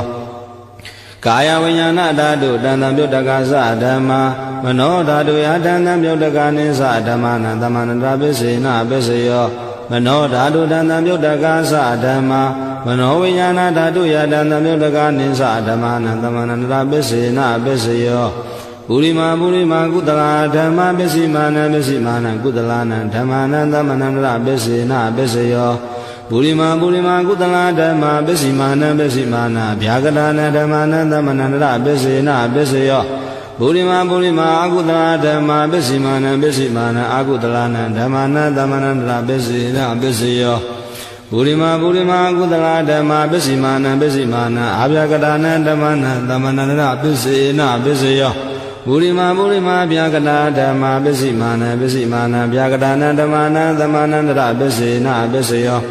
Speaker 1: ကာယဝိညာဏဓာတုတန်တံပြုတ်တကသဓမ္မာမနောဓာတုယတန်တံပြုတ်တကနိသဓမ္မာနာသမ္မနန္တရာပစ္စေနပစ္စယောမနောဓာတုတန်တံပြုတ်တကသဓမ္မာမနောဝိညာဏဓာတုယတန်တံပြုတ်တကနိသဓမ္မာနာသမ္မနန္တရာပစ္စေနပစ္စယောပုရိမာကုသလာဓမ္မာပစ္စည်းမာနံကုသလာနံဓမ္မာနံသမ္မနန္တရာပစ္စေနပစ္စယောပုရိမာကုသလာဓမ္မာပစ္စည်းမာနံဗျာကတာနံဓမ္မာနံသမ္မနန္တရာပစ္စေနပစ္စယောပုရိမာအကုသလာဓမ္မာပစ္စည်းမာနံအာကုသလာနံဓမ္မာနံသမ္မနန္တရာပစ္စေနပစ္စယောပုရိမာအကုသလာဓမ္မာပစ္စည်းမာနံအာဗျာကတာနံဓမ္မာနံသမ္မနန္တရာပစ္စေနပစ္စယောပုရိမာဗျာကတာဓမ္မာပစ္စည်းမာနံဗျာကတာနံဓမ္မာနံသမ္မနန္တရာပစ္စေနပစ္စယော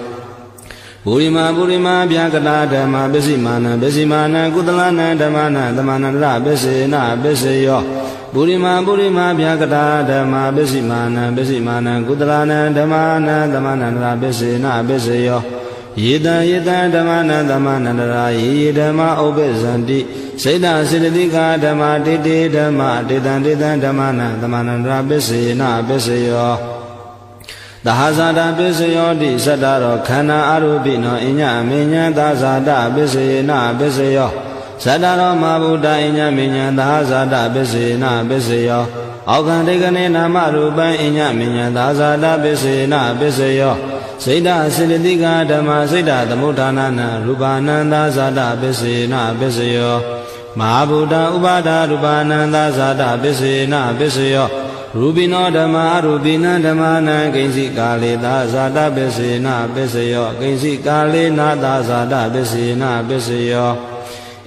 Speaker 1: ပုရိမာဗျာကတာဓမ္မာပစ္စည်းမာနံကုသလာနံဓမ္မာနံသမ္မနန္တရာပစ္စေနပစ္စယောပုရိမာဗျာကတာဓမ္မာပစ္စည်းမာနံကုသလာနံဓမ္မာနံသမ္မနန္တရာပစ္စေနပစ္စယောယေတံဓမ္မာနံသမ္မနန္တရာယေဓမ္မာဥပ္ပဇန္တိစိတ်ဓစေတသိကာဓမ္မာတေတေဓမ္မာတေတံဓမ္မာနံသမ္မနန္တရာပစ္စေနပစ္စယောသဟဇာတပစ္စယောတိသတ္တရောခန္ဓာအရူပိနောအညအမေညံသဇာတပစ္စေနပစ္စယော ဇတ္တရောမဗုဒ္ဓအညမေညာသာဇာတပစ္စေနပစ္စေယောအောက္ခန္တိကနေနာမရူပံအညမေညာသာဇာတပစ္စေနပစ္စေယောစိတ်တစေတသိကဓမ္မစိတ်တသမုဋ္ဌာနနရူပနန္တဇာတပစ္စေနပစ္စေယောမဟာဗုဒ္ဓဥပါဒရူပနန္တဇာတပစ္စေနပစ္စေယောရူပိနောဓမ္မာရူပိနံဓမ္မာနံကိဉ္စိကာလေသာဇာတပစ္စေနပစ္စေယောကိဉ္စိကာလေနာသာဇာတပစ္စေနပစ္စေယော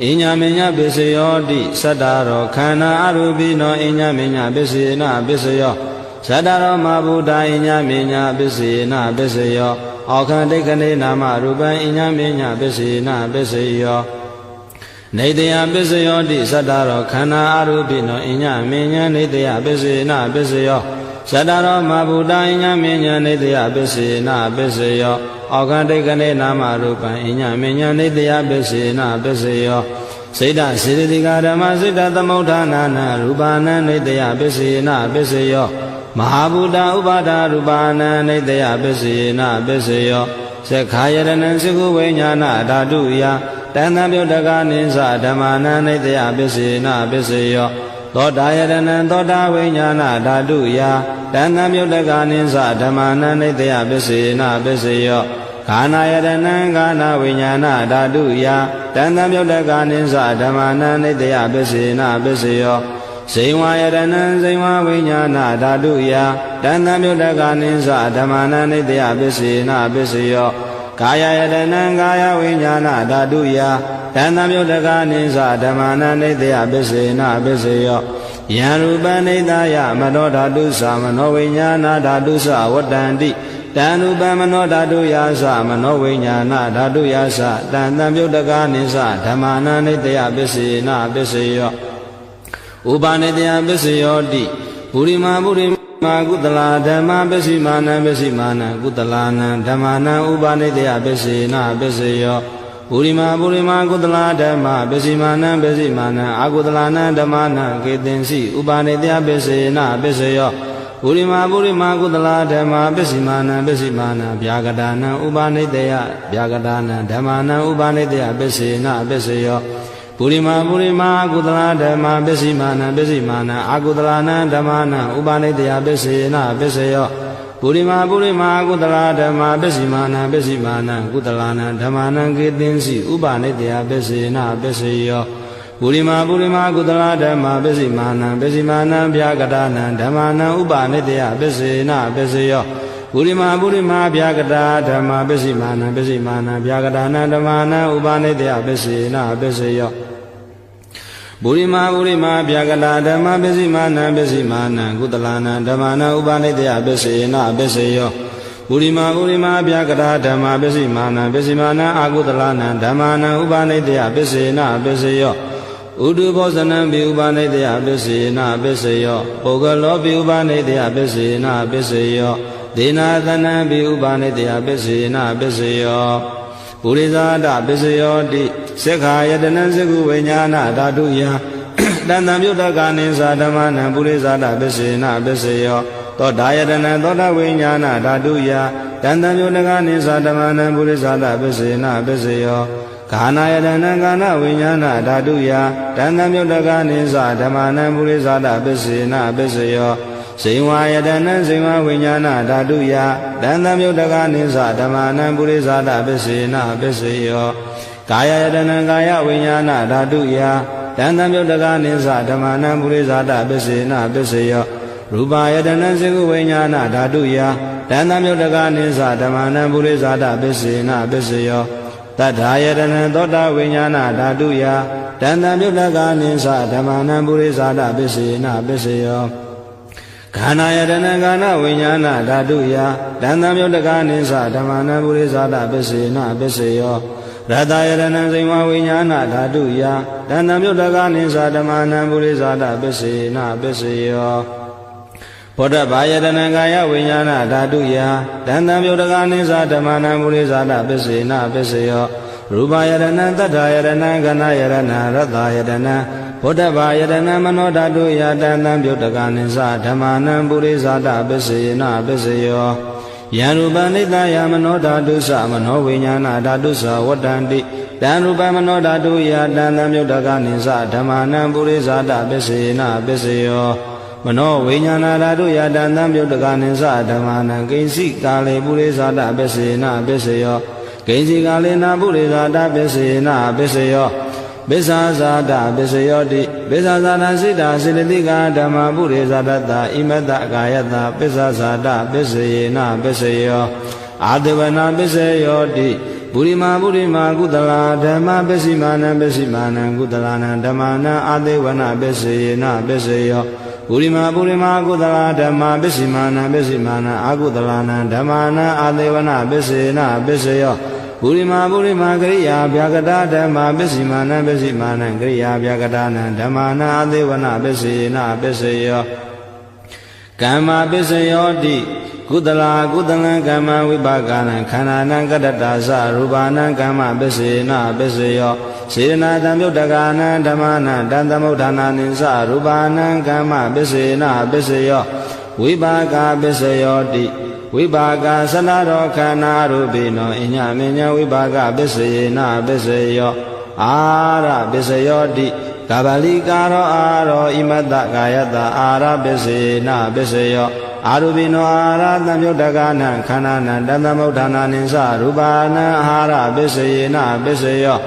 Speaker 1: အညမေညပစ္စေယောတိသတ္တရောခန္ဓာအရူပိနောအညမေညပစ္စေနပစ္စေယောသတ္တရောမဗုဒ္ဓအညမေညပစ္စေနပစ္စေယောအောက္ခန္တိကနေနာမရူပံအညမေညပစ္စေနပစ္စေယောနေတယပစ္စယောတိသတ္တရောခန္ဓာအရူပိနောအညမေညနေတယပစ္စေနပစ္စယောသတ္တရောမဗုဒ္ဓအညမေညနေတယပစ္စေနပစ္စယောအောက္ခန္တိကနေနာမရူပံအညမေညနေတယပစ္စေနပစ္စယောစိတ်တစေတသိကဓမ္မစိတ်တသမုဋ္ဌာနနရူပနံနေတယပစ္စေနပစ္စယောမဟာဗုဒ္ဓဥပါဒရူပနံနေတယပစ္စေနပစ္စယောသက္ခာယရဏံသကုဝိညာဏဓာတုယတဏ္ဍမြုတ္တကနိသဓမ္မာနံနေတယပစ္စေနပစ္စယောသောတာယရဏံသောတာဝိညာဏဓာတုယတဏ္ဍမြုတ္တကနိသဓမ္မာနံနေတယပစ္စေနပစ္စယောခာနာယရဏံခာနာဝိညာဏဓာတုယတဏ္ဍမြုတ္တကနိသဓမ္မာနံနေတယပစ္စေနပစ္စယောဇိဝယရဏံဇိဝဝိညာဏဓာတုယတဏ္ဍမြုတ္တကနိသဓမ္မာနံနေတယပစ္စေနပစ္စယောကာယယတနံကာယဝိညာဏဓာတုယတဏ္ဍမြုတ္တကနိသဓမ္မာနံနေတယပစ္စေနပစ္စယောယံရူပနိတယမနောဓာတုသမနောဝိညာဏဓာတုသဝတ္တန္တိတံရူပမနောဓာတုယာသမနောဝိညာဏဓာတုယာသတဏ္ဍမြုတ္တကနိသဓမ္မာနံနေတယပစ္စေနပစ္စယောဥပနိတယပစ္စယောတိပုရိမာပုရိမာကုတလာဓမ္မပစ္စည်းမာနံပစ္စည်းမာနံကုတလာနံဓမ္မာနံဥပနိတယပစ္စေနပစ္စယောပုရိမာပုရိမာကုတလာဓမ္မပစ္စည်းမာနံပစ္စည်းမာနံအကုတလာနံဓမ္မာနံကေတင်စီဥပနိတယပစ္စေနပစ္စယောပုရိမာပုရိမာကုတလာဓမ္မပစ္စည်းမာနံပစ္စည်းမာနံဗျာဂဒာနံဥပနိတယဗျာဂဒာနံဓမ္မာနံဥပနိတယပစ္စေနပစ္စယောပုရိမာပုရိမာကုသလာဓမ္မပစ္စည်းမာနံပစ္စည်းမာနံအကုသလာနံဓမ္မာနံဥပနိတယပစ္စေနပစ္စယောပုရိမာပုရိမာကုသလာဓမ္မပစ္စည်းမာနံပစ္စည်းမာနံကုသလာနံဓမ္မာနံကေတင်စီဥပနိတယပစ္စေနပစ္စယောပုရိမာပုရိမာကုသလာဓမ္မပစ္စည်းမာနံပစ္စည်းမာနံဗျာကတာနံဓမ္မာနံဥပနိတယပစ္စေနပစ္စယောပုရိမာပုရိမာဗျာကတာဓမ္မပစ္စည်းမာနံပစ္စည်းမာနံဗျာကတာနံဓမ္မာနံဥပနိတယပစ္စေနပစ္စယောပုရိမာပုရိမာဗျာကတာဓမ္မပစ္စည်းမာနံပစ္စည်းမာနံကုတလာနံဓမ္မာနံဥပနိတယပစ္စေနပစ္စယောပုရိမာပုရိမာဗျာကတာဓမ္မပစ္စည်းမာနံပစ္စည်းမာနံအကုတလာနံဓမ္မာနံဥပနိတယပစ္စေနပစ္စယောဥဒုဘောဇနံပိဥပနိတယပစ္စေနပစ္စယောပုဂ္ဂလောပိဥပနိတယပစ္စေနပစ္စယောဒေနာသနံပိဥပနိတယပစ္စေနပစ္စယောပုရိဇာတပစ္စယောတိသက္ခာယတနံသကုဝိညာဏဓာတုယတဏ္ဍမြုတ္တကနိသဓမ္မနံပုရိဇာတပစ္စေနပစ္စယောသောတာယတနံသောတာဝိညာဏဓာတုယတဏ္ဍမြုတ္တကနိသဓမ္မနံပုရိဇာတပစ္စေနပစ္စယောခာနာယတနံကာနဝိညာဏဓာတုယတဏ္ဍမြုတ္တကနိသဓမ္မနံပုရိဇာတပစ္စေနပစ္စယောဇိဝယတနံဇိဝဝိညာဏဓာတုယတဏ္ဍမြုတ္တကနိသဓမ္မနံပုရိဇာတပစ္စေနပစ္စယောကာယယတနံကာယဝိညာဏဓာတုယတဏ္ဍမြုတ္တကနိသဓမ္မနံပုရိဇာတပစ္စေနပစ္စယောရူပယတနံသကုဝိညာဏဓာတုယတဏ္ဍမြုတ္တကနိသဓမ္မနံပုရိဇာတပစ္စေနပစ္စယောတတ္ထာယတနံသောတာဝိညာဏဓာတုယတဏ္ဍမြုတ္တကနိသဓမ္မနံပုရိဇာတပစ္စေနပစ္စယောခန္ဓာယတနံကာနဝိညာဏဓာတုယတဏ္ဍမြုတ္တကနိသဓမ္မနံပုရိဇာတပစ္စေနပစ္စယောရတယတနံဇိဝဝိညာဏဓာတုယတဏ္ဍမြုတ္တကနိသဓမ္မနံပုရိဇာတပစ္စေနပစ္စယောဘောဓဘာယတနံကာယဝိညာဏဓာတုယတဏ္ဍမြုတ္တကနိသဓမ္မနံပုရိဇာတပစ္စေနပစ္စယောရူပယတနံတတ္ထာယတနံခန္ဓာယတနံရတ္တယတနံဘောဓဘာယတနံမနောဓာတုယတဏ္ဍမြုတ္တကနိသဓမ္မနံပုရိဇာတပစ္စေနပစ္စယောယံရူပနိတယမနောဓာတုသမနောဝိညာဏဓာတုသဝတ္တန္တိတ တံရူပမနောဓာတုယတံသံယုတ်တကနိသဓမ္မာနံပုရိသတာပစ္စေနပစ္စယောမနောဝိညာဏဓာတုယတံသံယုတ်တကနိသဓမ္မာနံကိဉ္စီကာလေပုရိသတာပစ္စေနပစ္စယောကိဉ္စီကာလေနာပုရိသတာပစ္စေနပစ္စယောပစ္ဆာဇာတပစ္စယောတိပစ္ဆာဇာတစိတ္တစေတသိကဓမ္မပုရိသတတဣမတကာယတပစ္ဆာဇာတပစ္စေနပစ္စယောအာတဝနာပစ္စယောတိပုရိမာကုသလာဓမ္မပစ္စည်းမာနံပစ္စည်းမာနံကုသလာနံဓမ္မာနံအာတေဝနာပစ္စယေနပစ္စယောပုရိမာကုသလာဓမ္မပစ္စည်းမာနံပစ္စည်းမာနံအာကုသလာနံဓမ္မာနံအာတေဝနာပစ္စယေနပစ္စယောပုရိမာကရိယာဗျာကတာဓမ္မပစ္စည်းမာနံပစ္စည်းမာနံကရိယာဗျာကတာနံဓမ္မာနံအာတေဝနာပစ္စယေနပစ္စယောကမ္မပစ္စယောတိကုသလံကမ္မဝိပါကနံခန္ဓာနံကတ္တတာသရူပနံကမ္မပစ္စေနပစ္စယောစေတနာတံမြုတ်တကနံဓမ္မနံတံသမုဋ္ဌာနာနိသရူပနံကမ္မပစ္စေနပစ္စယောဝိပါကပစ္စယောတိဝိပါကသနာရောခန္ဓာရူပိနောအညမညဝိပါကပစ္စေနပစ္စယောအာရပစ္စယောတိကဗလိကာရောအာရောဣမတကာယတအာရပစ္စေနပစ္စယောအာရူပိနောအာရသံယုတ်တကနံခန္ဓာနံတံသမုဋ္ဌာနာနိသရူပနံအာရပစ္စယေနပစ္စယော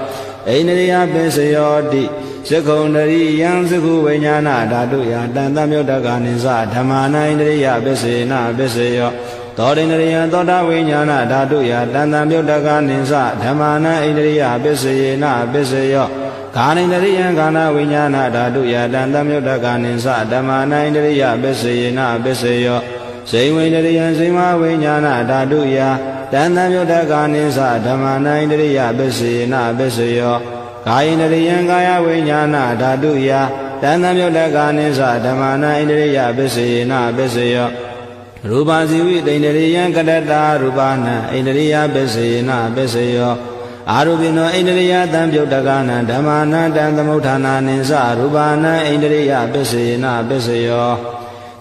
Speaker 1: အိန္ဒိယပစ္စယောတိသက္ခုံတရိယံသက္ခုဝိညာဏဓာတုယတံသမယုတ်တကနိသဓမ္မာနံဣန္ဒိယပစ္စေနပစ္စယောသောတိန္ဒရိယသောတာဝိညာဏဓာတုယတံသမယုတ်တကနိသဓမ္မာနံဣန္ဒိယပစ္စေနပစ္စယောခာနိန္ဒရိယံခန္ဓာဝိညာဏဓာတုယတံသမယုတ်တကနိသဓမ္မာနံဣန္ဒိယပစ္စေနပစ္စယောစိဝိန္ဒရိယံစိမဝိညာဏဓာတုယတံသမယုတ်တကနိသဓမ္မာနံဣန္ဒိယပစ္စေနပစ္စယောကာယိန္ဒရိယံကာယဝိညာဏဓာတုယတံသမယုတ်တကနိသဓမ္မာနံဣန္ဒိယပစ္စေနပစ္စယောရူပဇိဝိတိန္ဒရိယံကတ္တတာရူပနံဣန္ဒရိယပစ္စေနပစ္စယောအာရူပိနောဣန္ဒရိယတံပြုတ်တကနံဓမ္မာနံတံသမုဋ္ဌာနာနိသရူပနံဣန္ဒရိယပစ္စေနပစ္စယော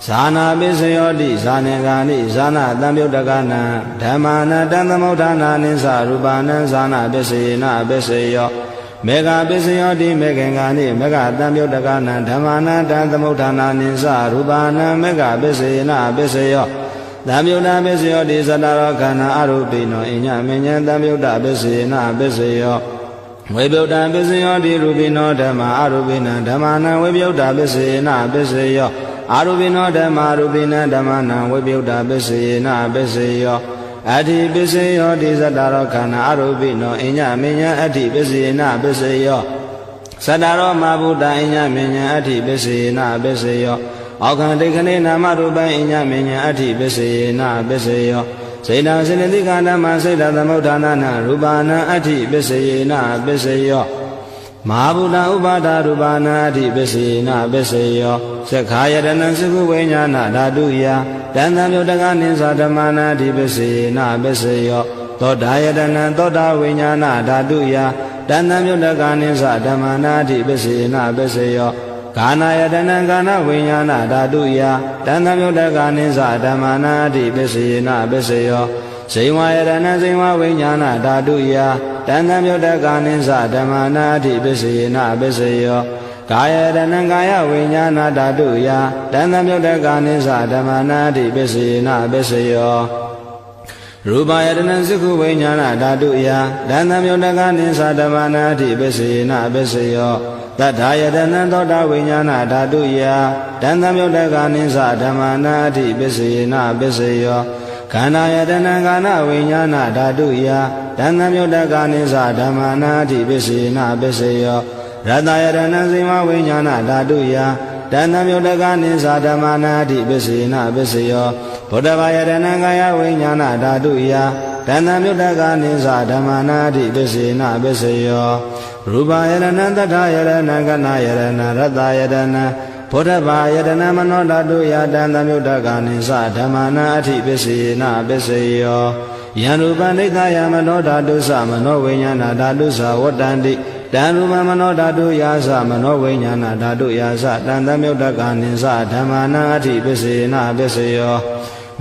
Speaker 1: ဇာနာပစ္စယောတိဇာနေဂာနိဇာနာတံပြုတ်တကနံဓမ္မာနံတံသမုဋ္ဌာနာနိသရူပနံဇာနာပစ္စေနပစ္စယောမေဃပစ္စယောတိမေခင်္ဂာနိမေဃတံပြုတ်တကနံဓမ္မာနံတံသမုဋ္ဌာနာနိသရူပနံမေဃပစ္စေနပစ္စယောသံယုတ်တပစ္စယောတိသတ္တရောခန္ဓာအရူပိနောအညမဉ္ဇံသံယုတ်တပစ္စေနပစ္စယောဝိပယုတ်တပစ္စယောတိရူပိနောဓမ္မာအရူပိနံဓမ္မာနံဝိပယုတ်တပစ္စေနပစ္စယောအာရူပိနောဓမ္မာရူပိနံဓမ္မာနံဝိပယုတ်တပစ္စေနပစ္စယောအဋ္ဌိပစ္စယောတိသတ္တရောခန္ဓာအရူပိနောအညမဉ္ဇံအဋ္ဌိပစ္စေနပစ္စယောသတ္တရောမဘုဒ္ဓအညမဉ္ဇံအဋ္ဌိပစ္စေနပစ္စယောအောက်ခံဒိဋ္ဌိနာမရူပံအညမဉ္ဇံအဋ္ဌိပစ္စယေနပစ္စယောစေတံစေတသိကဓမ္မစေတသမုဋ္ဌာနာနရူပနံအဋ္ဌိပစ္စယေနပစ္စယောမဟာဗုဒ္ဓဥပါဒရူပနံအဋ္ဌိပစ္စယေနပစ္စယောသက္ခာယတနံသကုဝိညာဏဓာတုယတံသံယုတ်တကနိသဓမ္မာနံအဋ္ဌိပစ္စယေနပစ္စယောသောတာယတနံသောတာဝိညာဏဓာတုယတံသံယုတ်တကနိသဓမ္မာနံအဋ္ဌိပစ္စယေနပစ္စယောကာနာယတနံကာနဝိညာဏဓာတုယတံသံယုတ်တကနိသဓမ္မာနံအဋ္ဌိပစ္စယေနပစ္စယောဇိဝယတနံဇိဝဝိညာဏဓာတုယတံသံယုတ်တကနိသဓမ္မာနံအဋ္ဌိပစ္စယေနပစ္စယောကာယတနံကာယဝိညာဏဓာတုယတံသံယုတ်တကနိသဓမ္မာနံအဋ္ဌိပစ္စယေနပစ္စယောရူပယတနံသက္ခုဝိညာဏဓာတုယတံသံယုတ်တကနိသဓမ္မာနံအဋ္ဌိပစ္စယေနပစ္စယောတထာယတနံသောတာဝိညာဏဓာတုယတံသံယုတ်တကနိသဓမ္မာနံအဋ္ဌိပစ္စယေနပစ္စယောခန္ဓာယတနံကာနဝိညာဏဓာတုယတံသံယုတ်တကနိသဓမ္မာနံအဋ္ဌိပစ္စယေနပစ္စယောရတယတနံဇိမဝိညာဏဓာတုယတံသံယုတ်တကနိသဓမ္မာနံအဋ္ဌိပစ္စယေနပစ္စယောဗုဒ္ဓဘာယတနံကာယဝိညာဏဓာတုယတံသံယုတ်တကနိသဓမ္မာနံအဋ္ဌိပစ္စယေနပစ္စယောရူပယတနံတထာယတနံကနာယတနံရတယတနံဗုဒ္ဓဘာယတနံမနောဓာတုယတံသံယုတ်တကနိသဓမ္မာနံအဋ္ဌိပစ္စယေနပစ္စယောယံရူပံဒိဋ္ဌယမနောဓာတုသမနောဝိညာဏဓာတုသဝတ္တန္တိတံရူပမနောဓာတုယာသမနောဝိညာဏဓာတုယာသတံသံယုတ်တကနိသဓမ္မာနံအဋ္ဌိပစ္စယေနပစ္စယော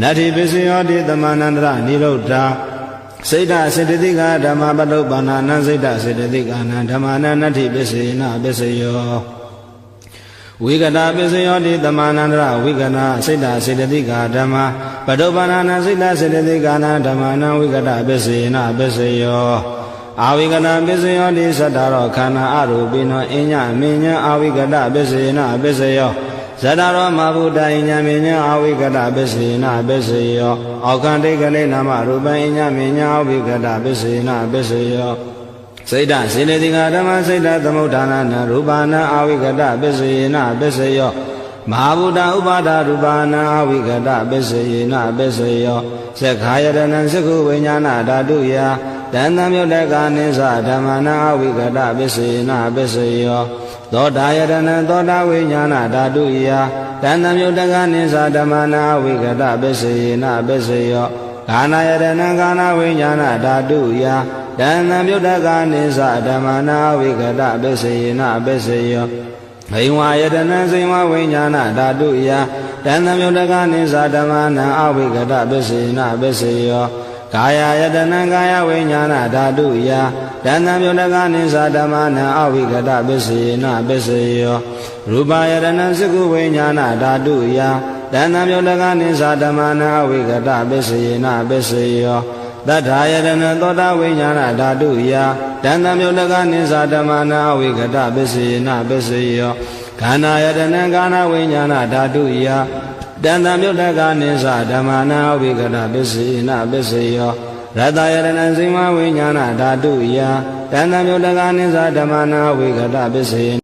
Speaker 1: နတ္ထိပစ္စယောတိသမန္တရနိရုဒ္ဓ စိတ်ဓာစေတသိကဓမ္မပတုပ္ပန္နာနံစိတ်ဓာစေတသိကနာဓမ္မနာနတ္ထိပစ္စေနပစ္စယောဝိကတပစ္စယောတိတမနန္တရဝိကနာစိတ်ဓာစေတသိကဓမ္မပတုပ္ပန္နာနံစိတ်ဓာစေတသိကနာဓမ္မနာဝိကတပစ္စေနပစ္စယောအာဝိကတပစ္စယောတိသတ္တရောခန္ဓာအရူပိနောအညမင်းညာအာဝိကတပစ္စေနပစ္စယောဇတရောမဘုဒ္ဓအညမင်းညာအာဝိကတပစ္စေနပစ္စယောအောခန္တိကလေနာမရူပအညမင်းညာအာဝိကတပစ္စေနပစ္စယောစိတ်ဓာစေတသိကဓမ္မစိတ်ဓာသမုဋ္ဌာနာနရူပနာအာဝိကတပစ္စေနပစ္စယောမဟာဗုဒ္ဓဥပါဒရူပနာအာဝိကတပစ္စေနပစ္စယောသက္ခာယတနံသက္ခုဝိညာဏဓာတုယတန်တံမြုတ်တကနိသဓမ္မနာအာဝိကတပစ္စေနပစ္စယောသောတာယတနံသောတာဝိညာဏဓာတုယတန်တံမြုတ်တကနိသဓမ္မနာအာဝိကတပစ္စေနပစ္စယောကာနာယတနံကာနာဝိညာဏဓာတုယတန်တံမြုတ်တကနိသဓမ္မနာအာဝိကတပစ္စေနပစ္စယောဟိဝါယတနံစိဝဝိညာဏဓာတုယတန်တံမြုတ်တကနိသဓမ္မနာအာဝိကတပစ္စေနပစ္စယောကာယယတနံကာယဝိညာဏဓာတုယတန်တံမြုတ်တကနိသဓမ္မနာအာဝိကတပစ္စေနပစ္စယောရူပယတနံသက္ခုဝိညာဏဓာတုယတန်တံမြုတ်တကနိသဓမ္မနာအာဝိကတပစ္စေနပစ္စယောသတ္ထာယတနံသောတာဝိညာဏဓာတုယတန်တံမြုတ်တကနိသဓမ္မနာအာဝိကတပစ္စေနပစ္စယောခန္ဓာယတနံကာနာဝိညာဏဓာတုယတန်တံမြုတ်တကနိသဓမ္မနာအာဝိကတပစ္စေနပစ္စယောရတယတနံစိမဝိညာဏဓာတုယတန်တံမြုတ်တကနိသဓမ္မနာအာဝိကတပစ္စေ